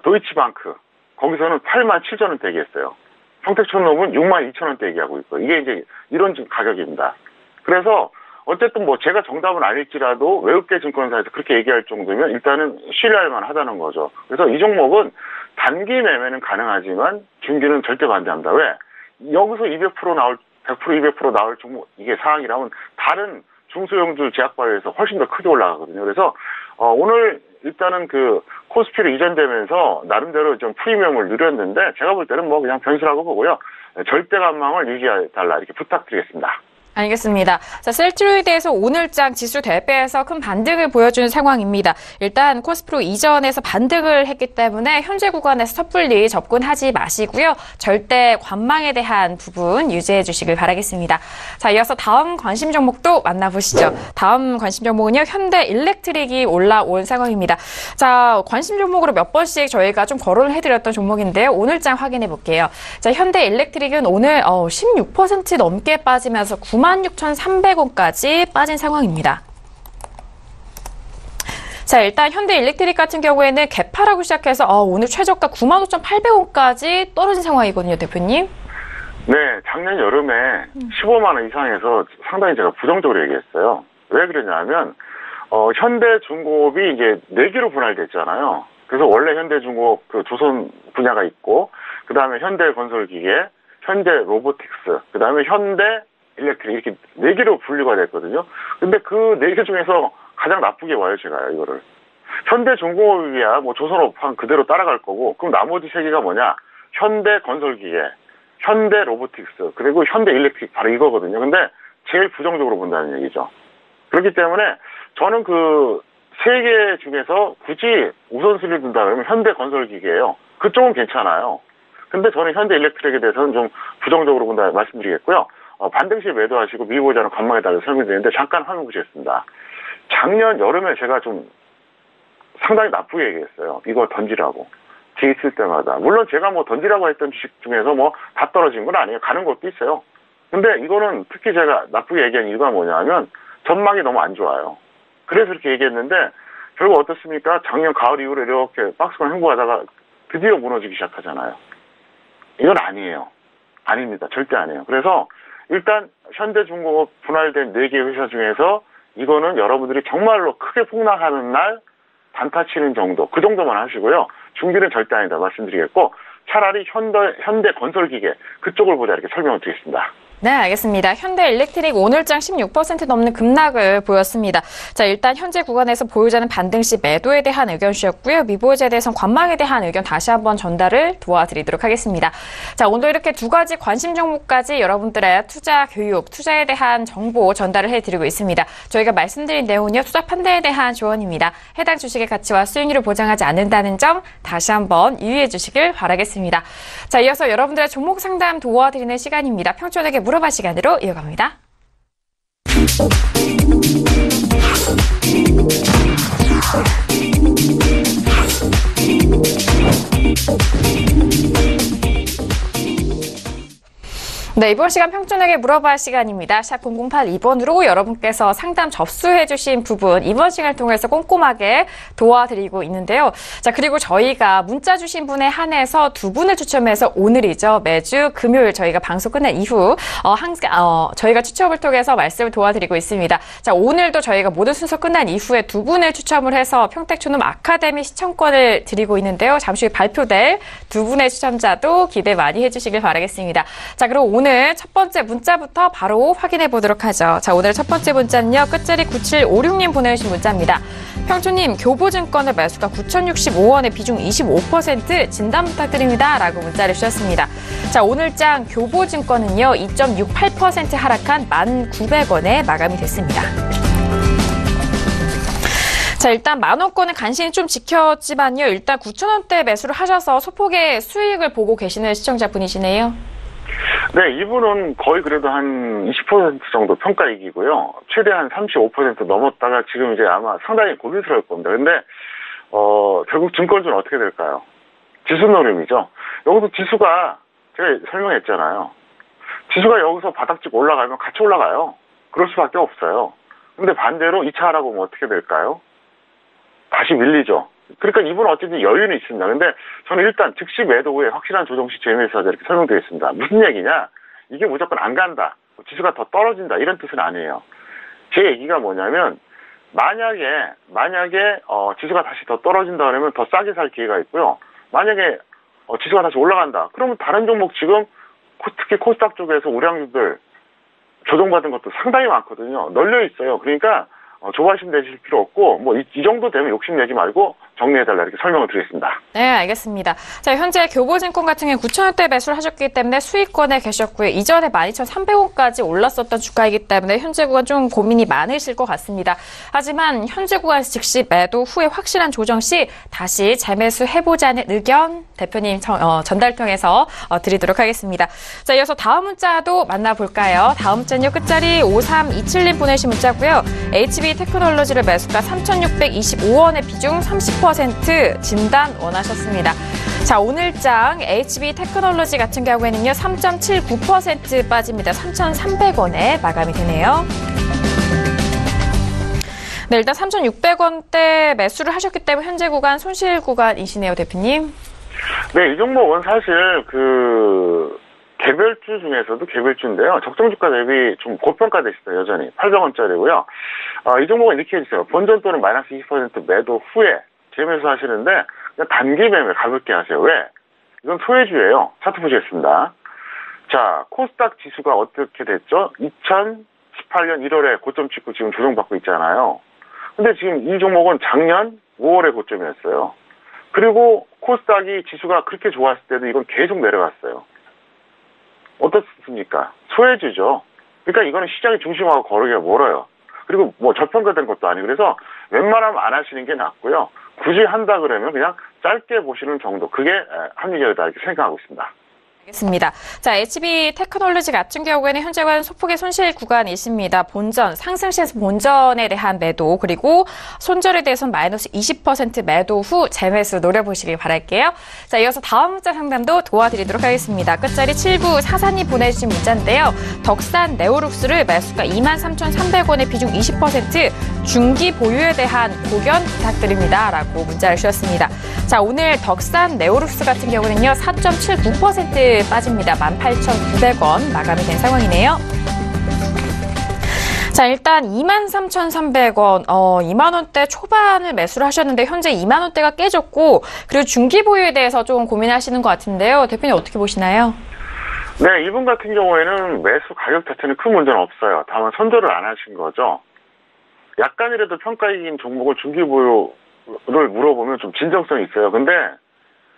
도이치방크 거기서는 8만 7천 원대 얘기했어요. 평택촌놈은 6만 2천 원대 얘기하고 있고 이게 이제 이런 가격입니다. 그래서 어쨌든 제가 정답은 아닐지라도 외국계 증권사에서 그렇게 얘기할 정도면 일단은 신뢰할 만하다는 거죠. 그래서 이 종목은 단기 매매는 가능하지만 중기는 절대 반대합니다. 왜? 여기서 200% 나올 100% 200% 나올 종목 이게 상황이라면 다른 중소형주 제약바이오에서 훨씬 더 크게 올라가거든요. 그래서 오늘 일단은 그 코스피로 이전되면서 나름대로 좀 프리미엄을 누렸는데 제가 볼 때는 그냥 변수라고 보고요. 절대 관망을 유지해달라 이렇게 부탁드리겠습니다. 알겠습니다. 자, 셀트리온에 대해서 오늘장 지수 대비해서 큰 반등을 보여주는 상황입니다. 일단 코스피로 이전해서 반등을 했기 때문에 현재 구간에서 섣불리 접근하지 마시고요. 절대 관망에 대한 부분 유지해 주시길 바라겠습니다. 자, 이어서 다음 관심 종목도 만나보시죠. 다음 관심 종목은요, 현대일렉트릭이 올라온 상황입니다. 자, 관심 종목으로 몇 번씩 저희가 좀 거론을 해드렸던 종목인데요. 오늘장 확인해 볼게요. 자, 현대일렉트릭은 오늘 16% 넘게 빠지면서 96,300원까지 빠진 상황입니다. 자, 일단 현대일렉트릭 같은 경우에는 개파라고 시작해서 오늘 최저가 95,800원까지 떨어진 상황이거든요, 대표님. 네, 작년 여름에 15만 원 이상에서 상당히 제가 부정적으로 얘기했어요. 왜 그러냐면 현대중공업이 이제 4개로 분할됐잖아요. 그래서 원래 현대중공업 그 조선 분야가 있고, 그 다음에 현대건설기계, 현대로보틱스, 그 다음에 현대일렉트릭 이렇게 4개로 분류가 됐거든요. 근데 그 4개 중에서 가장 나쁘게 와요, 제가요, 이거를. 현대중공업이야 뭐 조선업 한 그대로 따라갈 거고, 그럼 나머지 3개가 뭐냐? 현대건설기계, 현대로보틱스, 그리고 현대일렉트릭 바로 이거거든요. 근데 제일 부정적으로 본다는 얘기죠. 그렇기 때문에 저는 그 3개 중에서 굳이 우선순위를 둔다 그러면 현대건설기계예요. 그쪽은 괜찮아요. 근데 저는 현대일렉트릭에 대해서는 좀 부정적으로 본다 말씀드리겠고요. 반등시 매도하시고 미보자는 관망해달라고 설명드리는데 잠깐 화면 보시겠습니다. 작년 여름에 제가 좀 상당히 나쁘게 얘기했어요. 이거 던지라고. 뒤에 있을 때마다. 물론 제가 뭐 던지라고 했던 주식 중에서 뭐 다 떨어진 건 아니에요. 가는 것도 있어요. 근데 이거는 특히 제가 나쁘게 얘기한 이유가 뭐냐면 전망이 너무 안 좋아요. 그래서 이렇게 얘기했는데 결국 어떻습니까? 작년 가을 이후로 이렇게 박스권 횡보하다가 드디어 무너지기 시작하잖아요. 이건 아니에요. 아닙니다. 절대 아니에요. 그래서 일단 현대중공업 분할된 4개 회사 중에서 이거는 여러분들이 정말로 크게 폭락하는 날 단타 치는 정도, 그 정도만 하시고요. 중기는 절대 아니다 말씀드리겠고, 차라리 현대건설기계 그쪽을 보자 이렇게 설명을 드리겠습니다. 네, 알겠습니다. 현대일렉트릭 오늘장 16% 넘는 급락을 보였습니다. 자, 일단 현재 구간에서 보유자는 반등시 매도에 대한 의견 주셨고요. 미보유자에 대해서는 관망에 대한 의견 다시 한번 전달을 도와드리도록 하겠습니다. 자, 오늘 이렇게 2가지 관심 종목까지 여러분들의 투자 교육, 투자에 대한 정보 전달을 해드리고 있습니다. 저희가 말씀드린 내용은요, 투자 판단에 대한 조언입니다. 해당 주식의 가치와 수익률을 보장하지 않는다는 점 다시 한번 유의해 주시길 바라겠습니다. 자, 이어서 여러분들의 종목 상담 도와드리는 시간입니다. 평촌에게 물어봐 시간으로 이어갑니다. 네, 이번 시간 평촌에게 물어봐 시간입니다. 샵 0082번으로 여러분께서 상담 접수해주신 부분 이번 시간을 통해서 꼼꼼하게 도와드리고 있는데요. 자, 그리고 저희가 문자 주신 분에 한해서 2분을 추첨해서 오늘이죠. 매주 금요일 저희가 방송 끝난 이후 저희가 추첨을 통해서 말씀을 도와드리고 있습니다. 자, 오늘도 저희가 모든 순서 끝난 이후에 2분을 추첨을 해서 평택초놈 아카데미 시청권을 드리고 있는데요. 잠시 후 발표될 2분의 추첨자도 기대 많이 해주시길 바라겠습니다. 자, 그럼 오늘 첫 번째 문자부터 바로 확인해 보도록 하죠. 자, 오늘 첫 번째 문자는요. 끝자리 9756님 보내주신 문자입니다. 평촌님, 교보증권의 매수가 9,065원에 비중 25% 진단 부탁드립니다. 라고 문자를 주셨습니다. 자, 오늘장 교보증권은요. 2.68% 하락한 1,900원에 마감이 됐습니다. 자, 일단 만원권은 간신히 좀 지켰지만요. 일단 9,000원대 매수를 하셔서 소폭의 수익을 보고 계시는 시청자분이시네요. 네, 이분은 거의 그래도 한 20% 정도 평가 이기고요. 최대한 35% 넘었다가 지금 이제 아마 상당히 고민스러울 겁니다. 근데, 결국 증권주는 어떻게 될까요? 지수 노름이죠. 여기서 지수가, 제가 설명했잖아요. 지수가 여기서 바닥찍고 올라가면 같이 올라가요. 그럴 수밖에 없어요. 근데 반대로 2차 하라고 하면 어떻게 될까요? 다시 밀리죠. 그러니까 이분은 어쨌든 여유는 있습니다. 근데 저는 일단 즉시 매도 후에 확실한 조정 시 재매수하자 이렇게 설명드리겠습니다. 무슨 얘기냐? 이게 무조건 안 간다. 지수가 더 떨어진다. 이런 뜻은 아니에요. 제 얘기가 뭐냐면 만약에 지수가 다시 더 떨어진다 그러면 더 싸게 살 기회가 있고요. 만약에 지수가 다시 올라간다. 그러면 다른 종목 지금 특히 코스닥 쪽에서 우량주들 조정받은 것도 상당히 많거든요. 널려 있어요. 그러니까 조바심 내실 필요 없고 뭐 이 정도 되면 욕심내지 말고 정리해달라 이렇게 설명을 드리겠습니다. 네, 알겠습니다. 자, 현재 교보증권 같은 경우 9,000원대 매수를 하셨기 때문에 수익권에 계셨고요. 이전에 12,300원까지 올랐었던 주가이기 때문에 현재 구간 좀 고민이 많으실 것 같습니다. 하지만 현재 구간에서 즉시 매도 후에 확실한 조정 시 다시 재매수 해보자는 의견 대표님 전달 통해서 드리도록 하겠습니다. 자, 이어서 다음 문자도 만나볼까요? 다음 문자는요. 끝자리 5327님 보내신 문자고요. HB 테크놀로지를 매수가 3,625원의 비중 30% 진단 원하셨습니다. 자, 오늘장 HB 테크놀로지 같은 경우에는요. 3.79% 빠집니다. 3,300원에 마감이 되네요. 네, 일단 3,600원대 매수를 하셨기 때문에 현재 구간 손실 구간이시네요, 대표님. 네, 이 종목은 사실 개별주 중에서도 개별주인데요. 적정 주가 대비 좀 고평가돼 있어요, 여전히. 800원짜리고요. 이 종목은 이렇게 해주세요. 본전 또는 마이너스 20% 매도 후에 재매수 하시는데 그냥 단기 매매 가볍게 하세요. 왜? 이건 소외주예요. 차트 보시겠습니다. 자, 코스닥 지수가 어떻게 됐죠? 2018년 1월에 고점 찍고 지금 조정받고 있잖아요. 근데 지금 이 종목은 작년 5월에 고점이었어요. 그리고 코스닥이 지수가 그렇게 좋았을 때도 이건 계속 내려갔어요. 어떻습니까? 소외주죠. 그러니까 이거는 시장의 중심하고 거리가 멀어요. 그리고 뭐 저평가된 것도 아니고 그래서 웬만하면 안 하시는 게 낫고요. 굳이 한다 그러면 그냥 짧게 보시는 정도. 그게 합리적이다 이렇게 생각하고 있습니다. 알겠습니다. 자, HB 테크놀로지 같은 경우에는 현재와는 소폭의 손실 구간이 있습니다. 본전, 상승 시에서 본전에 대한 매도, 그리고 손절에 대해서는 마이너스 20% 매도 후 재매수 노려보시길 바랄게요. 자, 이어서 다음 문자 상담도 도와드리도록 하겠습니다. 끝자리 7944님 보내주신 문자인데요. 덕산 네오룩스를 매수가 23,300원에 비중 20% 중기 보유에 대한 고견 부탁드립니다. 라고 문자를 주셨습니다. 자, 오늘 덕산 네오룩스 같은 경우는요, 4.79% 빠집니다. 18,900원 마감이 된 상황이네요. 자, 일단 23,300원, 2만원대 초반을 매수를 하셨는데 현재 2만원대가 깨졌고, 그리고 중기 보유에 대해서 좀 고민하시는 것 같은데요. 대표님 어떻게 보시나요? 네, 이분 같은 경우에는 매수 가격 자체는 큰 문제는 없어요. 다만 선별을 안 하신 거죠. 약간이라도 평가 이긴 종목을 중기 보유를 물어보면 좀 진정성이 있어요. 근데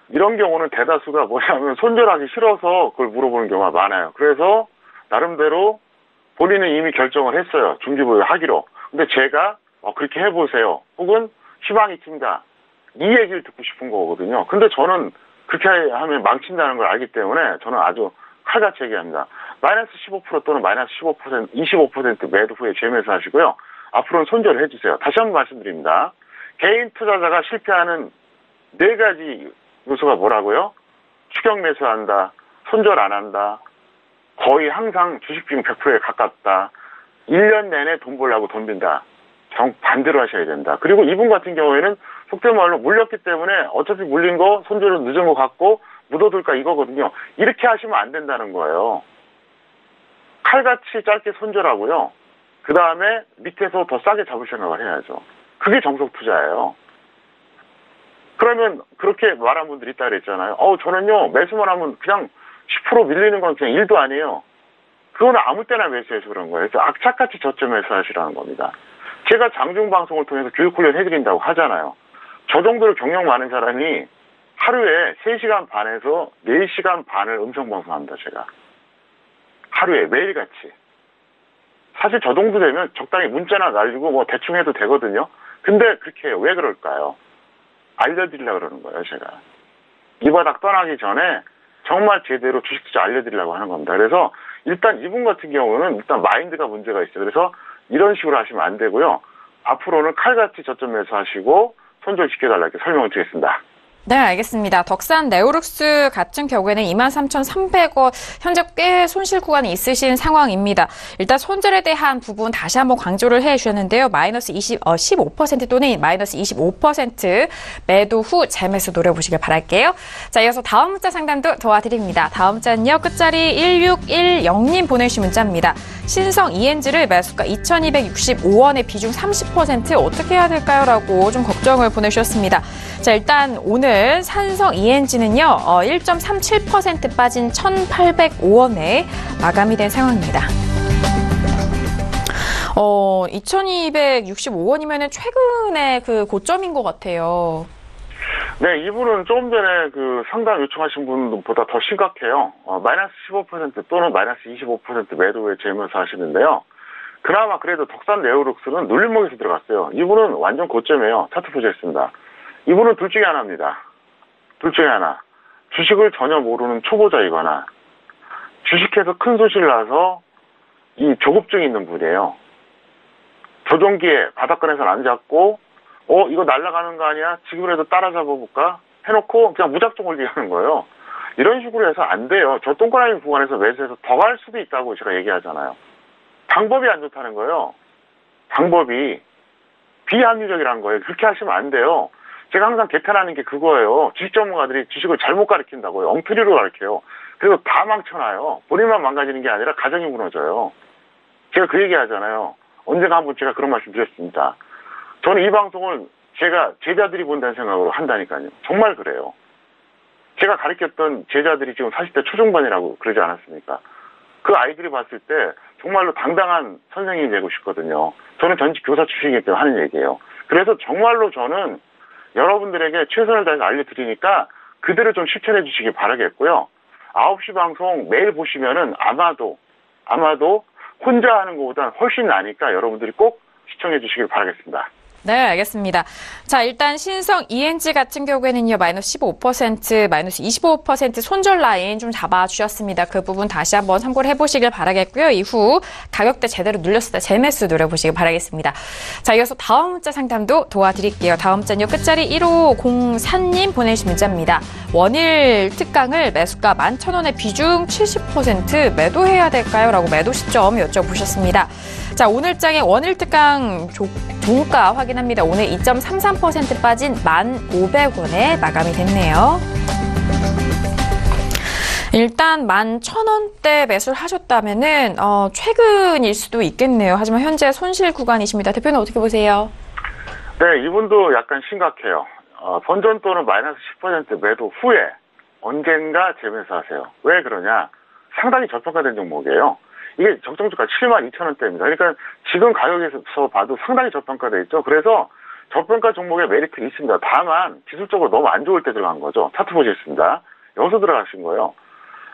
이런 경우는 대다수가 뭐냐면 손절하기 싫어서 그걸 물어보는 경우가 많아요. 그래서 나름대로 본인은 이미 결정을 했어요. 중기보유 하기로. 근데 제가 그렇게 해보세요. 혹은 희망이 튼다. 이 얘기를 듣고 싶은 거거든요. 근데 저는 그렇게 하면 망친다는 걸 알기 때문에 저는 아주 칼같이 얘기합니다. 마이너스 15% 또는 마이너스 15%, 25% 매도 후에 재매수 하시고요. 앞으로는 손절을 해주세요. 다시 한번 말씀드립니다. 개인 투자자가 실패하는 4가지 요소가 뭐라고요? 추격 매수한다, 손절 안 한다, 거의 항상 주식 비중 100%에 가깝다, 1년 내내 돈 벌려고 돈 빈다. 반대로 하셔야 된다. 그리고 이분 같은 경우에는 속된 말로 물렸기 때문에 어차피 물린 거 손절은 늦은 것 같고 묻어둘까 이거거든요. 이렇게 하시면 안 된다는 거예요. 칼같이 짧게 손절하고요. 그 다음에 밑에서 더 싸게 잡을 생각을 해야죠. 그게 정석 투자예요. 그러면 그렇게 말한 분들이 있다 그랬잖아요. 저는요 매수만 하면 그냥 10% 밀리는 건 그냥 1도 아니에요. 그거는 아무 때나 매수해서 그런 거예요. 그래서 악착같이 저점 매수하시라는 겁니다. 제가 장중방송을 통해서 교육훈련 해드린다고 하잖아요. 저 정도로 경력 많은 사람이 하루에 3시간 반에서 4시간 반을 음성방송합니다. 제가 하루에 매일같이. 사실 저 정도 되면 적당히 문자나 날리고 뭐 대충 해도 되거든요. 근데 그렇게 해요. 왜 그럴까요? 알려드리려고 그러는 거예요, 제가. 이 바닥 떠나기 전에 정말 제대로 주식 투자 알려드리려고 하는 겁니다. 그래서 일단 이분 같은 경우는 일단 마인드가 문제가 있어요. 그래서 이런 식으로 하시면 안 되고요. 앞으로는 칼같이 저점 매수하시고 손절 지켜달라고 이렇게 설명을 드리겠습니다. 네, 알겠습니다. 덕산 네오룩스 같은 경우에는 23,300원 현재 꽤 손실 구간이 있으신 상황입니다. 일단 손절에 대한 부분 다시 한번 강조를 해주셨는데요. 마이너스 15% 또는 마이너스 25% 매도 후 재매수 노려보시길 바랄게요. 자, 이어서 다음 문자 상담도 도와드립니다. 다음 문자는요. 끝자리 1610님 보내주신 문자입니다. 신성 ENG를 매수가 2,265원에 비중 30% 어떻게 해야 될까요? 라고 좀 걱정을 보내주셨습니다. 자, 일단 오늘 산성 ENG는요, 1.37% 빠진 1,805원에 마감이 된 상황입니다. 2,265원이면은 최근에 그 고점인 것 같아요. 네, 이분은 조금 전에 그 상담 요청하신 분보다 더 심각해요. 마이너스 15% 또는 마이너스 25% 매도에 재매수 하시는데요. 그나마 그래도 덕산 네오룩스는 눌림목에서 들어갔어요. 이분은 완전 고점이에요. 차트 보시겠습니다. 이분은 둘 중에 하나입니다. 둘 중에 하나. 주식을 전혀 모르는 초보자이거나 주식해서 큰 손실 나서 이 조급증이 있는 분이에요. 조종기에 바닥권에서는 안 잡고 이거 날아가는 거 아니야? 지금이라도 따라잡아볼까? 해놓고 그냥 무작정 올리게 하는 거예요. 이런 식으로 해서 안 돼요. 저 동그라미 구간에서 매수해서 더 갈 수도 있다고 제가 얘기하잖아요. 방법이 안 좋다는 거예요. 방법이. 비합리적이라는 거예요. 그렇게 하시면 안 돼요. 제가 항상 개탄하는 게 그거예요. 주식 전문가들이 주식을 잘못 가르친다고요. 엉터리로 가르쳐요. 그래서 다 망쳐놔요. 본인만 망가지는 게 아니라 가정이 무너져요. 제가 그 얘기 하잖아요. 언젠가 한번 제가 그런 말씀 드렸습니다. 저는 이 방송을 제가 제자들이 본다는 생각으로 한다니까요. 정말 그래요. 제가 가르쳤던 제자들이 지금 40대 초중반이라고 그러지 않았습니까? 그 아이들이 봤을 때 정말로 당당한 선생님이 되고 싶거든요. 저는 전직 교사 출신이기 때문에 하는 얘기예요. 그래서 정말로 저는 여러분들에게 최선을 다해서 알려드리니까 그대로 좀 실천해 주시기 바라겠고요. 9시 방송 매일 보시면은 아마도 혼자 하는 것보다 훨씬 나니까 여러분들이 꼭 시청해 주시길 바라겠습니다. 네, 알겠습니다. 자, 일단 신성 ENG 같은 경우에는요, 마이너스 15%, 마이너스 25% 손절 라인 좀 잡아주셨습니다. 그 부분 다시 한번 참고를 해보시길 바라겠고요. 이후 가격대 제대로 눌렸을 때 재매수 노려보시길 바라겠습니다. 자, 이어서 다음 문자 상담도 도와드릴게요. 다음 문자는요, 끝자리 1504님 보내주신 문자입니다. 원일 특강을 매수가 11,000원에 비중 70% 매도해야 될까요? 라고 매도 시점 여쭤보셨습니다. 자, 오늘장의 원일 특강 종가 확인합니다. 오늘 2.33% 빠진 1,500원에 마감이 됐네요. 일단 11,000원대 매수를 하셨다면은 최근일 수도 있겠네요. 하지만 현재 손실 구간이십니다. 대표는 어떻게 보세요? 네, 이분도 약간 심각해요. 본전 또는 마이너스 10% 매도 후에 언젠가 재매수하세요. 왜 그러냐? 상당히 저평가된 종목이에요. 이게 적정주가 72,000원대입니다. 그러니까 지금 가격에서 봐도 상당히 저평가되어 있죠. 그래서 저평가 종목의 메리트가 있습니다. 다만 기술적으로 너무 안 좋을 때 들어간 거죠. 차트 보시겠습니다. 여기서 들어가신 거예요.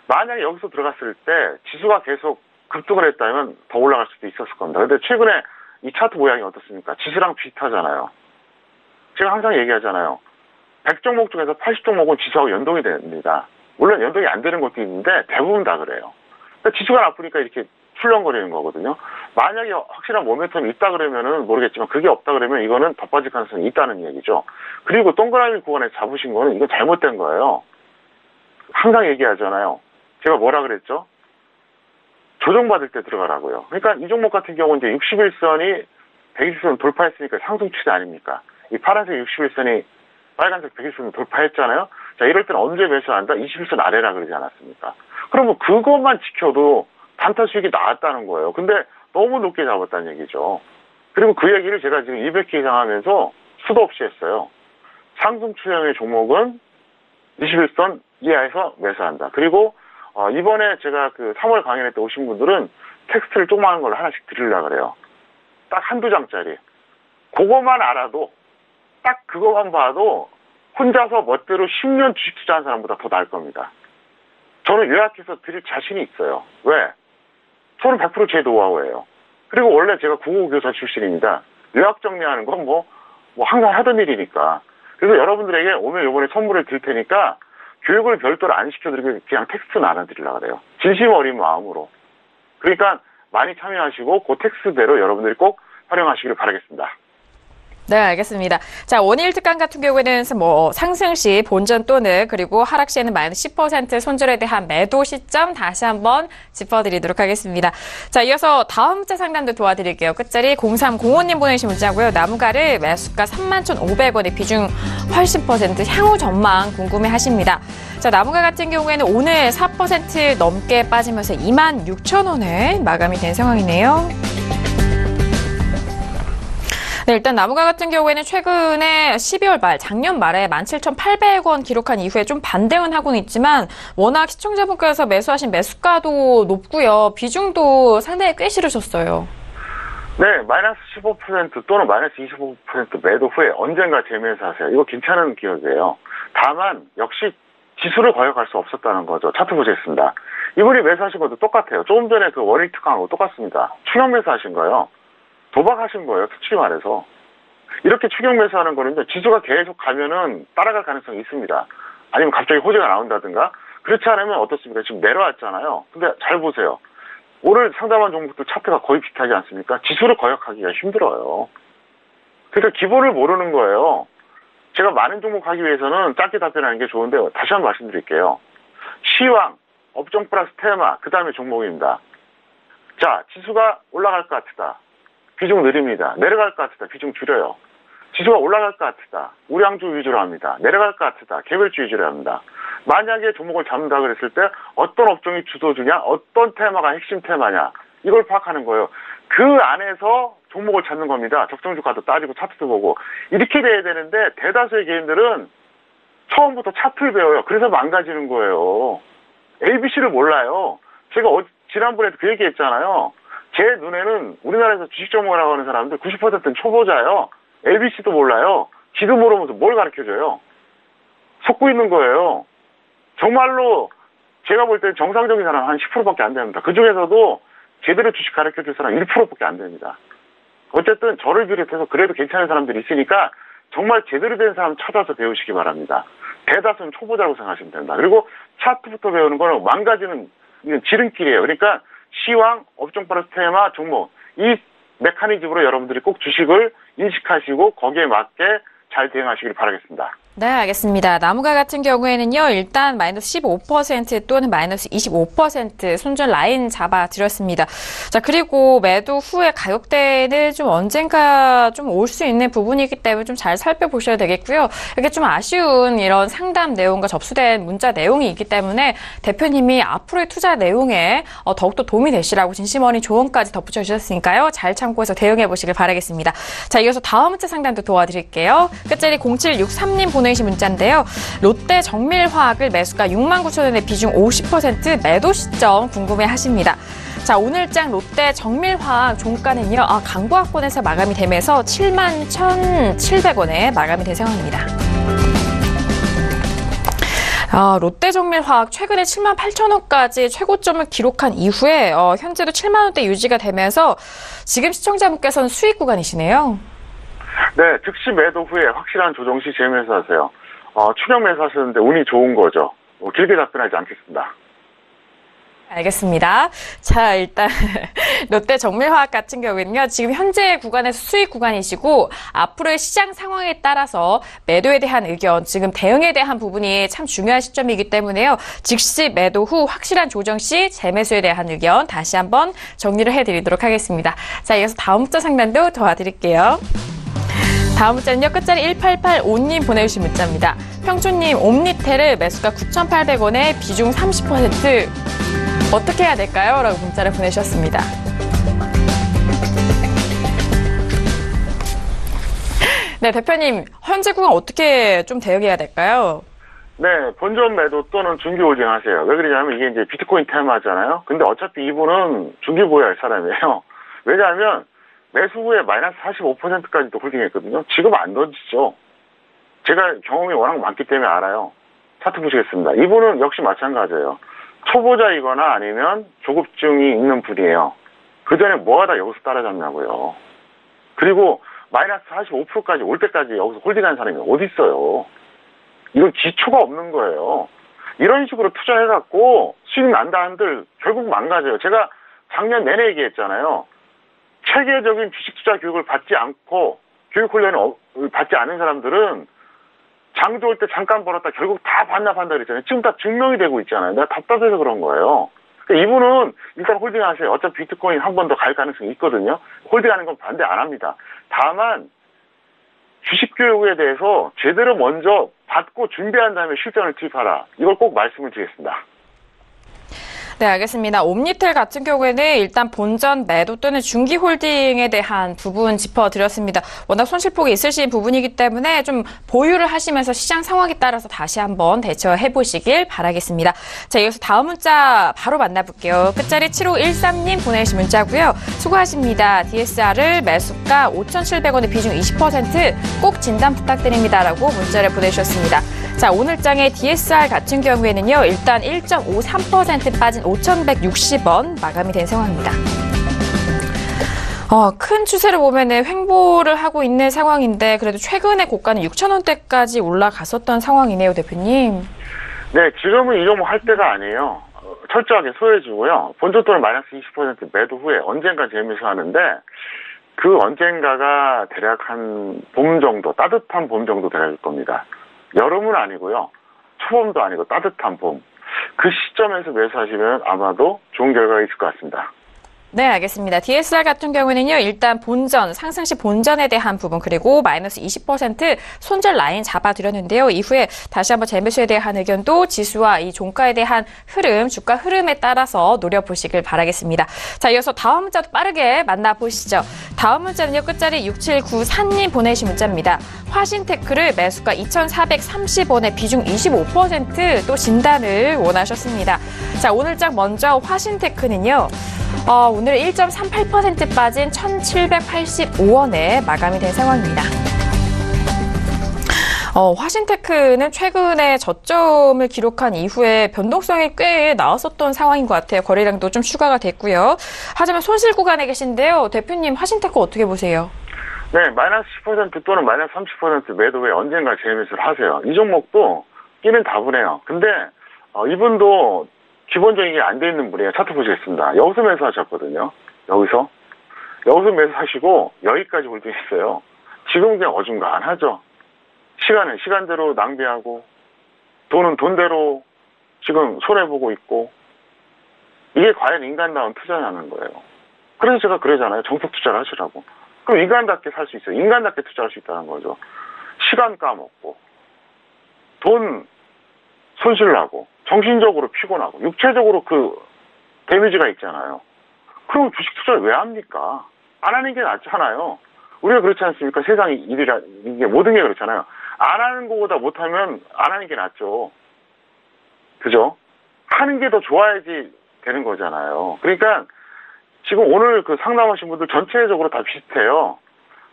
만약에 여기서 들어갔을 때 지수가 계속 급등을 했다면 더 올라갈 수도 있었을 겁니다. 그런데 최근에 이 차트 모양이 어떻습니까? 지수랑 비슷하잖아요. 제가 항상 얘기하잖아요. 100종목 중에서 80종목은 지수하고 연동이 됩니다. 물론 연동이 안 되는 것도 있는데 대부분 다 그래요. 그러니까 지수가 나쁘니까 이렇게 출렁거리는 거거든요. 만약에 확실한 모멘텀이 있다 그러면은 모르겠지만 그게 없다 그러면 이거는 더 빠질 가능성이 있다는 얘기죠. 그리고 동그라미 구간에서 잡으신 거는 이건 잘못된 거예요. 항상 얘기하잖아요. 제가 뭐라 그랬죠? 조정받을 때 들어가라고요. 그러니까 이 종목 같은 경우는 이제 61선이 120선 돌파했으니까 상승 추세 아닙니까? 이 파란색 61선이 빨간색 120선 돌파했잖아요. 자, 이럴 때는 언제 매수한다? 21선 아래라 그러지 않았습니까? 그러면 그것만 지켜도 단타 수익이 나왔다는 거예요. 근데 너무 높게 잡았다는 얘기죠. 그리고 그 얘기를 제가 지금 200회 이상 하면서 수도 없이 했어요. 상승 추세의 종목은 21선 이하에서 매수한다. 그리고 이번에 제가 그 3월 강연회 때 오신 분들은 텍스트를 조그마한 걸 하나씩 드리려고 그래요. 딱 한두 장짜리. 그것만 알아도 딱 그것만 봐도 혼자서 멋대로 10년 주식 투자한 사람보다 더 나을 겁니다. 저는 요약해서 드릴 자신이 있어요. 왜? 저는 100% 제 노하우예요. 그리고 원래 제가 국어교사 출신입니다. 요약 정리하는 건 뭐 항상 하던 일이니까. 그래서 여러분들에게 오늘 이번에 선물을 드릴 테니까 교육을 별도로 안 시켜드리고 그냥 텍스트 나눠드리려고 그래요. 진심 어린 마음으로. 그러니까 많이 참여하시고 그 텍스트대로 여러분들이 꼭 활용하시길 바라겠습니다. 네, 알겠습니다. 자, 원일 특강 같은 경우에는 상승 시 본전 또는 그리고 하락 시에는 마이너스 10% 손절에 대한 매도 시점 다시 한번 짚어드리도록 하겠습니다. 자, 이어서 다음 문자 상담도 도와드릴게요. 끝자리 0305님 보내주신 문자고요. 나무가를 매수가 31,500원에 비중 80% 향후 전망 궁금해하십니다. 자, 나무가 같은 경우에는 오늘 4% 넘게 빠지면서 26,000원에 마감이 된 상황이네요. 네, 일단 나무가 같은 경우에는 최근에 12월 말, 작년 말에 17,800원 기록한 이후에 좀 반등은 하고는 있지만 워낙 시청자분께서 매수하신 매수가도 높고요. 비중도 상당히 꽤 실으셨어요. 네, 마이너스 15% 또는 마이너스 25% 매도 후에 언젠가 재매수하세요. 이거 괜찮은 기억이에요. 다만 역시 지수를 거역할 수 없었다는 거죠. 차트 보시겠습니다. 이분이 매수하신 것도 똑같아요. 조금 전에 그 원일 특강하고 똑같습니다. 추격 매수하신 거예요. 도박하신 거예요. 솔직히 말해서. 이렇게 추격 매수하는 거는 지수가 계속 가면은 따라갈 가능성이 있습니다. 아니면 갑자기 호재가 나온다든가. 그렇지 않으면 어떻습니까? 지금 내려왔잖아요. 근데 잘 보세요. 오늘 상담한 종목들 차트가 거의 비슷하지 않습니까? 지수를 거역하기가 힘들어요. 그러니까 기본을 모르는 거예요. 제가 많은 종목 하기 위해서는 짧게 답변하는 게 좋은데 다시 한번 말씀드릴게요. 시황, 업종 플러스 테마, 그 다음에 종목입니다. 자, 지수가 올라갈 것 같다. 비중 늘립니다. 내려갈 것 같다. 비중 줄여요. 지수가 올라갈 것 같다. 우량주 위주로 합니다. 내려갈 것 같다. 개별주 위주로 합니다. 만약에 종목을 잡는다 그랬을 때 어떤 업종이 주도주냐, 어떤 테마가 핵심 테마냐, 이걸 파악하는 거예요. 그 안에서 종목을 찾는 겁니다. 적정 주가도 따지고 차트도 보고. 이렇게 돼야 되는데 대다수의 개인들은 처음부터 차트를 배워요. 그래서 망가지는 거예요. ABC를 몰라요. 제가 지난번에도 그 얘기 했잖아요. 제 눈에는 우리나라에서 주식 전문가라고 하는 사람들 90%는 초보자예요. ABC도 몰라요. 지도 모르면서 뭘 가르쳐줘요. 속고 있는 거예요. 정말로 제가 볼 때 정상적인 사람 한 10%밖에 안 됩니다. 그 중에서도 제대로 주식 가르쳐줄 사람 1%밖에 안 됩니다. 어쨌든 저를 비롯해서 그래도 괜찮은 사람들이 있으니까 정말 제대로 된 사람 찾아서 배우시기 바랍니다. 대다수는 초보자라고 생각하시면 됩니다. 그리고 차트부터 배우는 거는 망가지는 지름길이에요. 그러니까 시황, 업종 플러스 테마, 종목 이 메커니즘으로 여러분들이 꼭 주식을 인식하시고 거기에 맞게 잘 대응하시길 바라겠습니다. 네, 알겠습니다. 나무가 같은 경우에는요, 일단 마이너스 15% 또는 마이너스 25% 손절 라인 잡아드렸습니다. 자, 그리고 매도 후에 가격대는 좀 언젠가 좀 올 수 있는 부분이기 때문에 좀 잘 살펴보셔야 되겠고요. 이게 좀 아쉬운 이런 상담 내용과 접수된 문자 내용이 있기 때문에 대표님이 앞으로의 투자 내용에 더욱더 도움이 되시라고 진심 어린 조언까지 덧붙여 주셨으니까요. 잘 참고해서 대응해 보시길 바라겠습니다. 자, 이어서 다음 문자 상담도 도와드릴게요. 끝자리 0763님 보내주신 문자인데요. 롯데 정밀화학을 매수가 69,000원에 비중 50% 매도 시점 궁금해 하십니다. 자, 오늘장 롯데 정밀화학 종가는요, 강보합권에서 마감이 되면서 71,700원에 마감이 된 상황입니다. 롯데 정밀화학 최근에 78,000원까지 최고점을 기록한 이후에 현재도 7만원대 유지가 되면서 지금 시청자분께서는 수익 구간이시네요. 네, 즉시 매도 후에 확실한 조정 시 재매수하세요. 추격 매수하셨는데 운이 좋은 거죠. 길게 답변하지 않겠습니다. 알겠습니다. 자, 일단 롯데 정밀화학 같은 경우에는요, 지금 현재 구간에서 수익 구간이시고 앞으로의 시장 상황에 따라서 매도에 대한 의견, 지금 대응에 대한 부분이 참 중요한 시점이기 때문에요. 즉시 매도 후 확실한 조정 시 재매수에 대한 의견 다시 한번 정리를 해드리도록 하겠습니다. 자, 이어서 다음 문자 상담도 도와드릴게요. 다음 문자는요, 끝자리 1885님 보내주신 문자입니다. 평촌님, 옴니텔을 매수가 9,800원에 비중 30% 어떻게 해야 될까요? 라고 문자를 보내주셨습니다. 네, 대표님, 현재 구간 어떻게 좀 대응해야 될까요? 네, 본전 매도 또는 중기 홀딩 하세요. 왜 그러냐면 이게 이제 비트코인 테마잖아요. 근데 어차피 이분은 중기 보유할 사람이에요. 왜냐하면 매수 후에 마이너스 45%까지도 홀딩했거든요. 지금 안 던지죠. 제가 경험이 워낙 많기 때문에 알아요. 차트 보시겠습니다. 이분은 역시 마찬가지예요. 초보자이거나 아니면 조급증이 있는 분이에요. 그 전에 뭐 하다 여기서 따라잡냐고요. 그리고 마이너스 45%까지 올 때까지 여기서 홀딩한 사람이 어디 있어요. 이건 기초가 없는 거예요. 이런 식으로 투자해갖고 수익 난다 한들 결국 망가져요. 제가 작년 내내 얘기했잖아요. 체계적인 주식 투자 교육을 받지 않고 교육 훈련을 받지 않은 사람들은 장 좋을 때 잠깐 벌었다 결국 다 반납한다 그랬잖아요. 지금 다 증명이 되고 있잖아요. 내가 답답해서 그런 거예요. 그러니까 이분은 일단 홀딩하세요. 어차피 비트코인 한 번 더 갈 가능성이 있거든요. 홀딩하는 건 반대 안 합니다. 다만 주식 교육에 대해서 제대로 먼저 받고 준비한 다음에 실전을 투입하라. 이걸 꼭 말씀을 드리겠습니다. 네, 알겠습니다. 옴니텔 같은 경우에는 일단 본전 매도 또는 중기 홀딩에 대한 부분 짚어드렸습니다. 워낙 손실폭이 있으신 부분이기 때문에 좀 보유를 하시면서 시장 상황에 따라서 다시 한번 대처해보시길 바라겠습니다. 자, 이어서 다음 문자 바로 만나볼게요. 끝자리 7513님 보내주신 문자고요. 수고하십니다. DSR을 매수가 5,700원의 비중 20%꼭 진단 부탁드립니다라고 문자를 보내주셨습니다. 자, 오늘장의 DSR 같은 경우에는요, 일단 1.53% 빠진 5,160원 마감이 된 상황입니다. 큰 추세를 보면은 횡보를 하고 있는 상황인데 그래도 최근에 고가는 6,000원대까지 올라갔었던 상황이네요, 대표님. 네, 지금은 이 종목 할 때가 아니에요. 철저하게 소외주고요. 본전 또는 마이너스 20% 매도 후에 언젠가 재매수하는데 그 언젠가가 대략 한 봄 정도, 따뜻한 봄 정도 될 겁니다. 여름은 아니고요. 초봄도 아니고 따뜻한 봄. 그 시점에서 매수하시면 아마도 좋은 결과가 있을 것 같습니다. 네, 알겠습니다. DSR 같은 경우는요, 일단 본전, 상승 시 본전에 대한 부분, 그리고 마이너스 20% 손절 라인 잡아드렸는데요. 이후에 다시 한번 재매수에 대한 의견도 지수와 이 종가에 대한 흐름, 주가 흐름에 따라서 노려보시길 바라겠습니다. 자, 이어서 다음 문자도 빠르게 만나보시죠. 다음 문자는요, 끝자리 6794님 보내신 문자입니다. 화신테크를 매수가 2,430원에 비중 25% 또 진단을 원하셨습니다. 자, 오늘장 먼저 화신테크는요, 오늘 1.38% 빠진 1,785원에 마감이 된 상황입니다. 화신테크는 최근에 저점을 기록한 이후에 변동성이 꽤 나왔었던 상황인 것 같아요. 거래량도 좀 추가가 됐고요. 하지만 손실 구간에 계신데요. 대표님, 화신테크 어떻게 보세요? 네, 마이너스 10% 또는 마이너스 30% 매도에 언젠가 재매수를 하세요. 이 종목도 끼는 다분해요. 근데 이분도 기본적인 게 안 돼 있는 분이에요. 차트 보시겠습니다. 여기서 매수하셨거든요. 여기서 매수하시고 여기까지 홀딩했어요. 지금 그냥 어중간하죠. 시간은 시간대로 낭비하고 돈은 돈대로 지금 손해보고 있고, 이게 과연 인간다운 투자냐는 거예요. 그래서 제가 그러잖아요. 정석 투자를 하시라고. 그럼 인간답게 살 수 있어요. 인간답게 투자할 수 있다는 거죠. 시간 까먹고 돈 손실나고 정신적으로 피곤하고 육체적으로 그 데미지가 있잖아요. 그럼 주식 투자를 왜 합니까? 안 하는 게 낫잖아요. 우리가 그렇지 않습니까? 세상 일이라, 이게 모든 게 그렇잖아요. 안 하는 것보다 못하면 안 하는 게 낫죠. 그죠? 하는 게 더 좋아야지 되는 거잖아요. 그러니까 지금 오늘 그 상담하신 분들 전체적으로 다 비슷해요.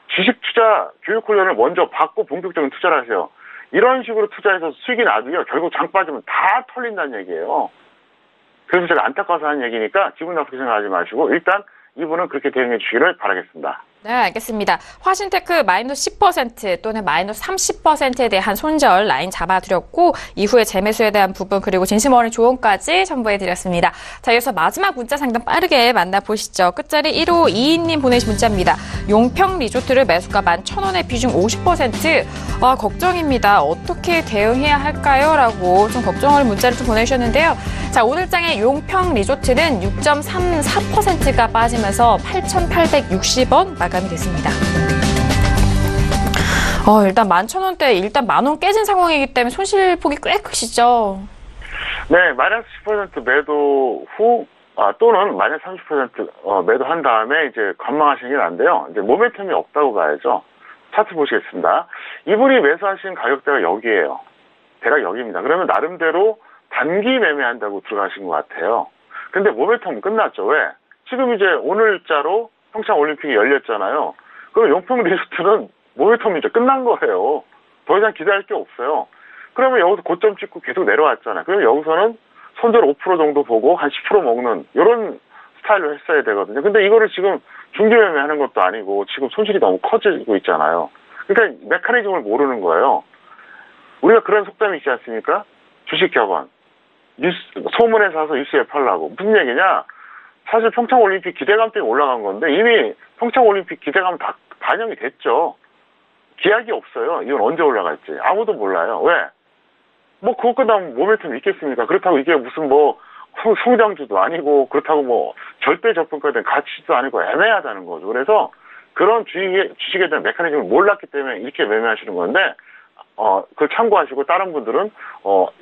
주식 투자 교육 훈련을 먼저 받고 본격적인 투자를 하세요. 이런 식으로 투자해서 수익이 나도요, 결국 장 빠지면 다 털린다는 얘기예요. 그래서 제가 안타까워서 하는 얘기니까 기분 나쁘게 생각하지 마시고 일단 이분은 그렇게 대응해 주시기를 바라겠습니다. 네, 알겠습니다. 화신테크 마이너스 10% 또는 마이너스 30%에 대한 손절 라인 잡아드렸고, 이후에 재매수에 대한 부분, 그리고 진심어린 조언까지 첨부해드렸습니다. 자, 이어서 마지막 문자 상담 빠르게 만나보시죠. 끝자리 1522님 보내신 문자입니다. 용평 리조트를 매수가 11,000원에 비중 50%. 걱정입니다. 어떻게 대응해야 할까요? 라고 좀 걱정을 문자를 좀 보내주셨는데요. 자, 오늘장의 용평 리조트는 6.34%가 빠지면서 8,860원 마감이 됐습니다. 일단 11,000원대, 일단 10,000원 깨진 상황이기 때문에 손실폭이 꽤 크시죠? 네, 마이너스 10% 매도 후, 또는 마이너스 30% 매도한 다음에 이제 관망하시는 게 난데요. 이제 모멘텀이 없다고 봐야죠. 차트 보시겠습니다. 이분이 매수하신 가격대가 여기예요. 대략 여기입니다. 그러면 나름대로 단기 매매한다고 들어가신 것 같아요. 근데 모멘텀은 끝났죠. 왜? 지금 이제 오늘자로 평창 올림픽이 열렸잖아요. 그럼 용평 리조트는 모멘텀이 이제 끝난 거예요. 더 이상 기다릴 게 없어요. 그러면 여기서 고점 찍고 계속 내려왔잖아요. 그럼 여기서는 손절 5% 정도 보고 한 10% 먹는 이런 스타일로 했어야 되거든요. 근데 이거를 지금 중기 매매하는 것도 아니고 지금 손실이 너무 커지고 있잖아요. 그러니까 메커니즘을 모르는 거예요. 우리가 그런 속담이 있지 않습니까? 주식 격언. 소문에 사서 뉴스에 팔라고. 무슨 얘기냐? 사실 평창올림픽 기대감 때문에 올라간 건데 이미 평창올림픽 기대감은 다 반영이 됐죠. 기약이 없어요. 이건 언제 올라갈지. 아무도 몰라요. 왜? 그거 끝나면 모멘텀이 있겠습니까? 그렇다고 이게 무슨 성장주도 아니고 그렇다고 절대 저평가된 가치도 아니고 애매하다는 거죠. 그래서 그런 주식에 대한 메커니즘을 몰랐기 때문에 이렇게 매매하시는 건데 그걸 참고하시고 다른 분들은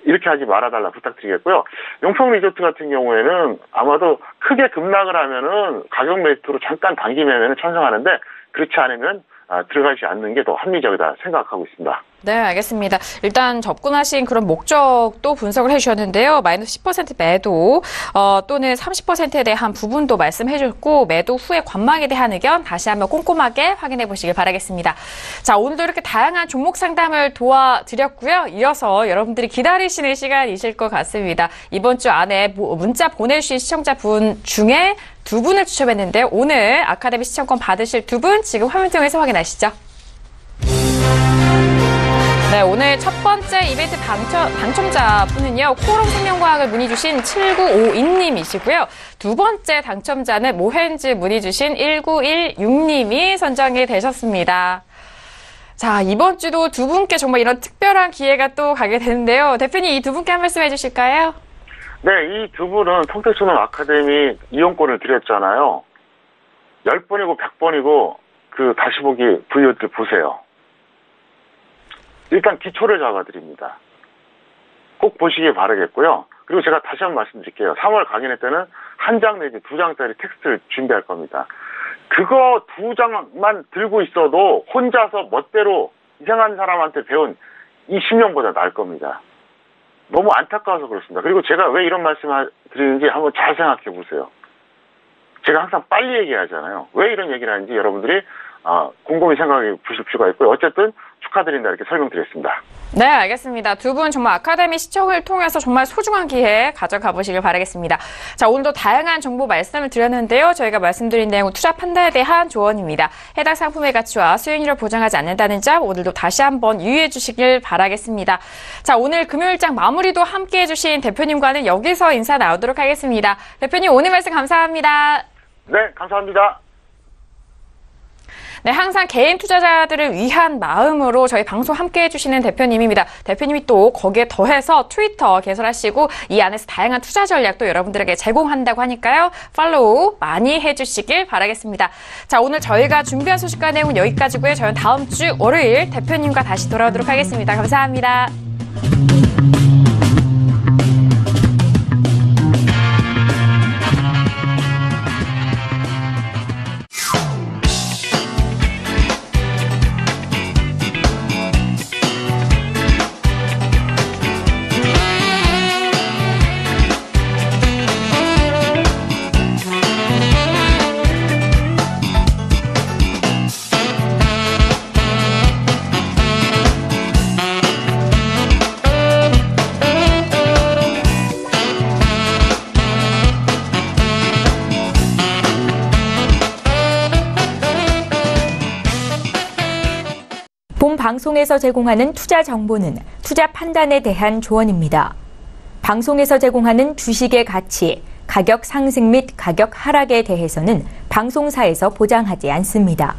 이렇게 하지 말아달라 부탁드리겠고요. 용평 리조트 같은 경우에는 아마도 크게 급락을 하면은 가격 매수로 잠깐 단기 매매는 찬성하는데 그렇지 않으면 들어가지 않는 게 더 합리적이다 생각하고 있습니다. 네, 알겠습니다. 일단 접근하신 그런 목적도 분석을 해주셨는데요. 마이너스 10% 매도 또는 30%에 대한 부분도 말씀해 주셨고 매도 후에 관망에 대한 의견 다시 한번 꼼꼼하게 확인해 보시길 바라겠습니다. 자, 오늘도 이렇게 다양한 종목 상담을 도와드렸고요. 이어서 여러분들이 기다리시는 시간이실 것 같습니다. 이번 주 안에 문자 보내주신 시청자분 중에 2분을 추첨했는데요. 오늘 아카데미 시청권 받으실 2분 지금 화면 통해서 확인하시죠. 네, 오늘 첫 번째 이벤트 당첨자분은요, 코오롱생명과학을 문의 주신 7952님이시고요. 두 번째 당첨자는 모헨즈 문의 주신 1916님이 선정이 되셨습니다. 자, 이번 주도 두 분께 정말 이런 특별한 기회가 또 가게 되는데요. 대표님, 이 두 분께 한 말씀 해주실까요? 네, 이 두 분은 성택초놈 아카데미 이용권을 드렸잖아요. 10번이고 100번이고 그 다시 보기 VOD 보세요. 일단 기초를 잡아드립니다. 꼭 보시기 바라겠고요. 그리고 제가 다시 한번 말씀드릴게요. 3월 강연회 때는 1장 내지 2장짜리 텍스트를 준비할 겁니다. 그거 2장만 들고 있어도 혼자서 멋대로 이상한 사람한테 배운 이 10년보다 나을 겁니다. 너무 안타까워서 그렇습니다. 그리고 제가 왜 이런 말씀을 드리는지 한번 잘 생각해 보세요. 제가 항상 빨리 얘기하잖아요. 왜 이런 얘기를 하는지 여러분들이 곰곰이 생각해 보실 필요가 있고요. 어쨌든 축하드린다 이렇게 설명드렸습니다. 네, 알겠습니다. 두 분 정말 아카데미 시청을 통해서 정말 소중한 기회 가져가 보시길 바라겠습니다. 자, 오늘도 다양한 정보 말씀을 드렸는데요. 저희가 말씀드린 내용은 투자 판단에 대한 조언입니다. 해당 상품의 가치와 수익률을 보장하지 않는다는 점 오늘도 다시 한번 유의해 주시길 바라겠습니다. 자, 오늘 금요일장 마무리도 함께 해주신 대표님과는 여기서 인사 나오도록 하겠습니다. 대표님 오늘 말씀 감사합니다. 네, 감사합니다. 네, 항상 개인 투자자들을 위한 마음으로 저희 방송 함께 해주시는 대표님입니다. 대표님이 또 거기에 더해서 트위터 개설하시고 이 안에서 다양한 투자 전략도 여러분들에게 제공한다고 하니까요. 팔로우 많이 해주시길 바라겠습니다. 자, 오늘 저희가 준비한 소식과 내용은 여기까지고요. 저희는 다음 주 월요일 대표님과 다시 돌아오도록 하겠습니다. 감사합니다. 본 방송에서 제공하는 투자 정보는 투자 판단에 대한 조언입니다. 방송에서 제공하는 주식의 가치, 가격 상승 및 가격 하락에 대해서는 방송사에서 보장하지 않습니다.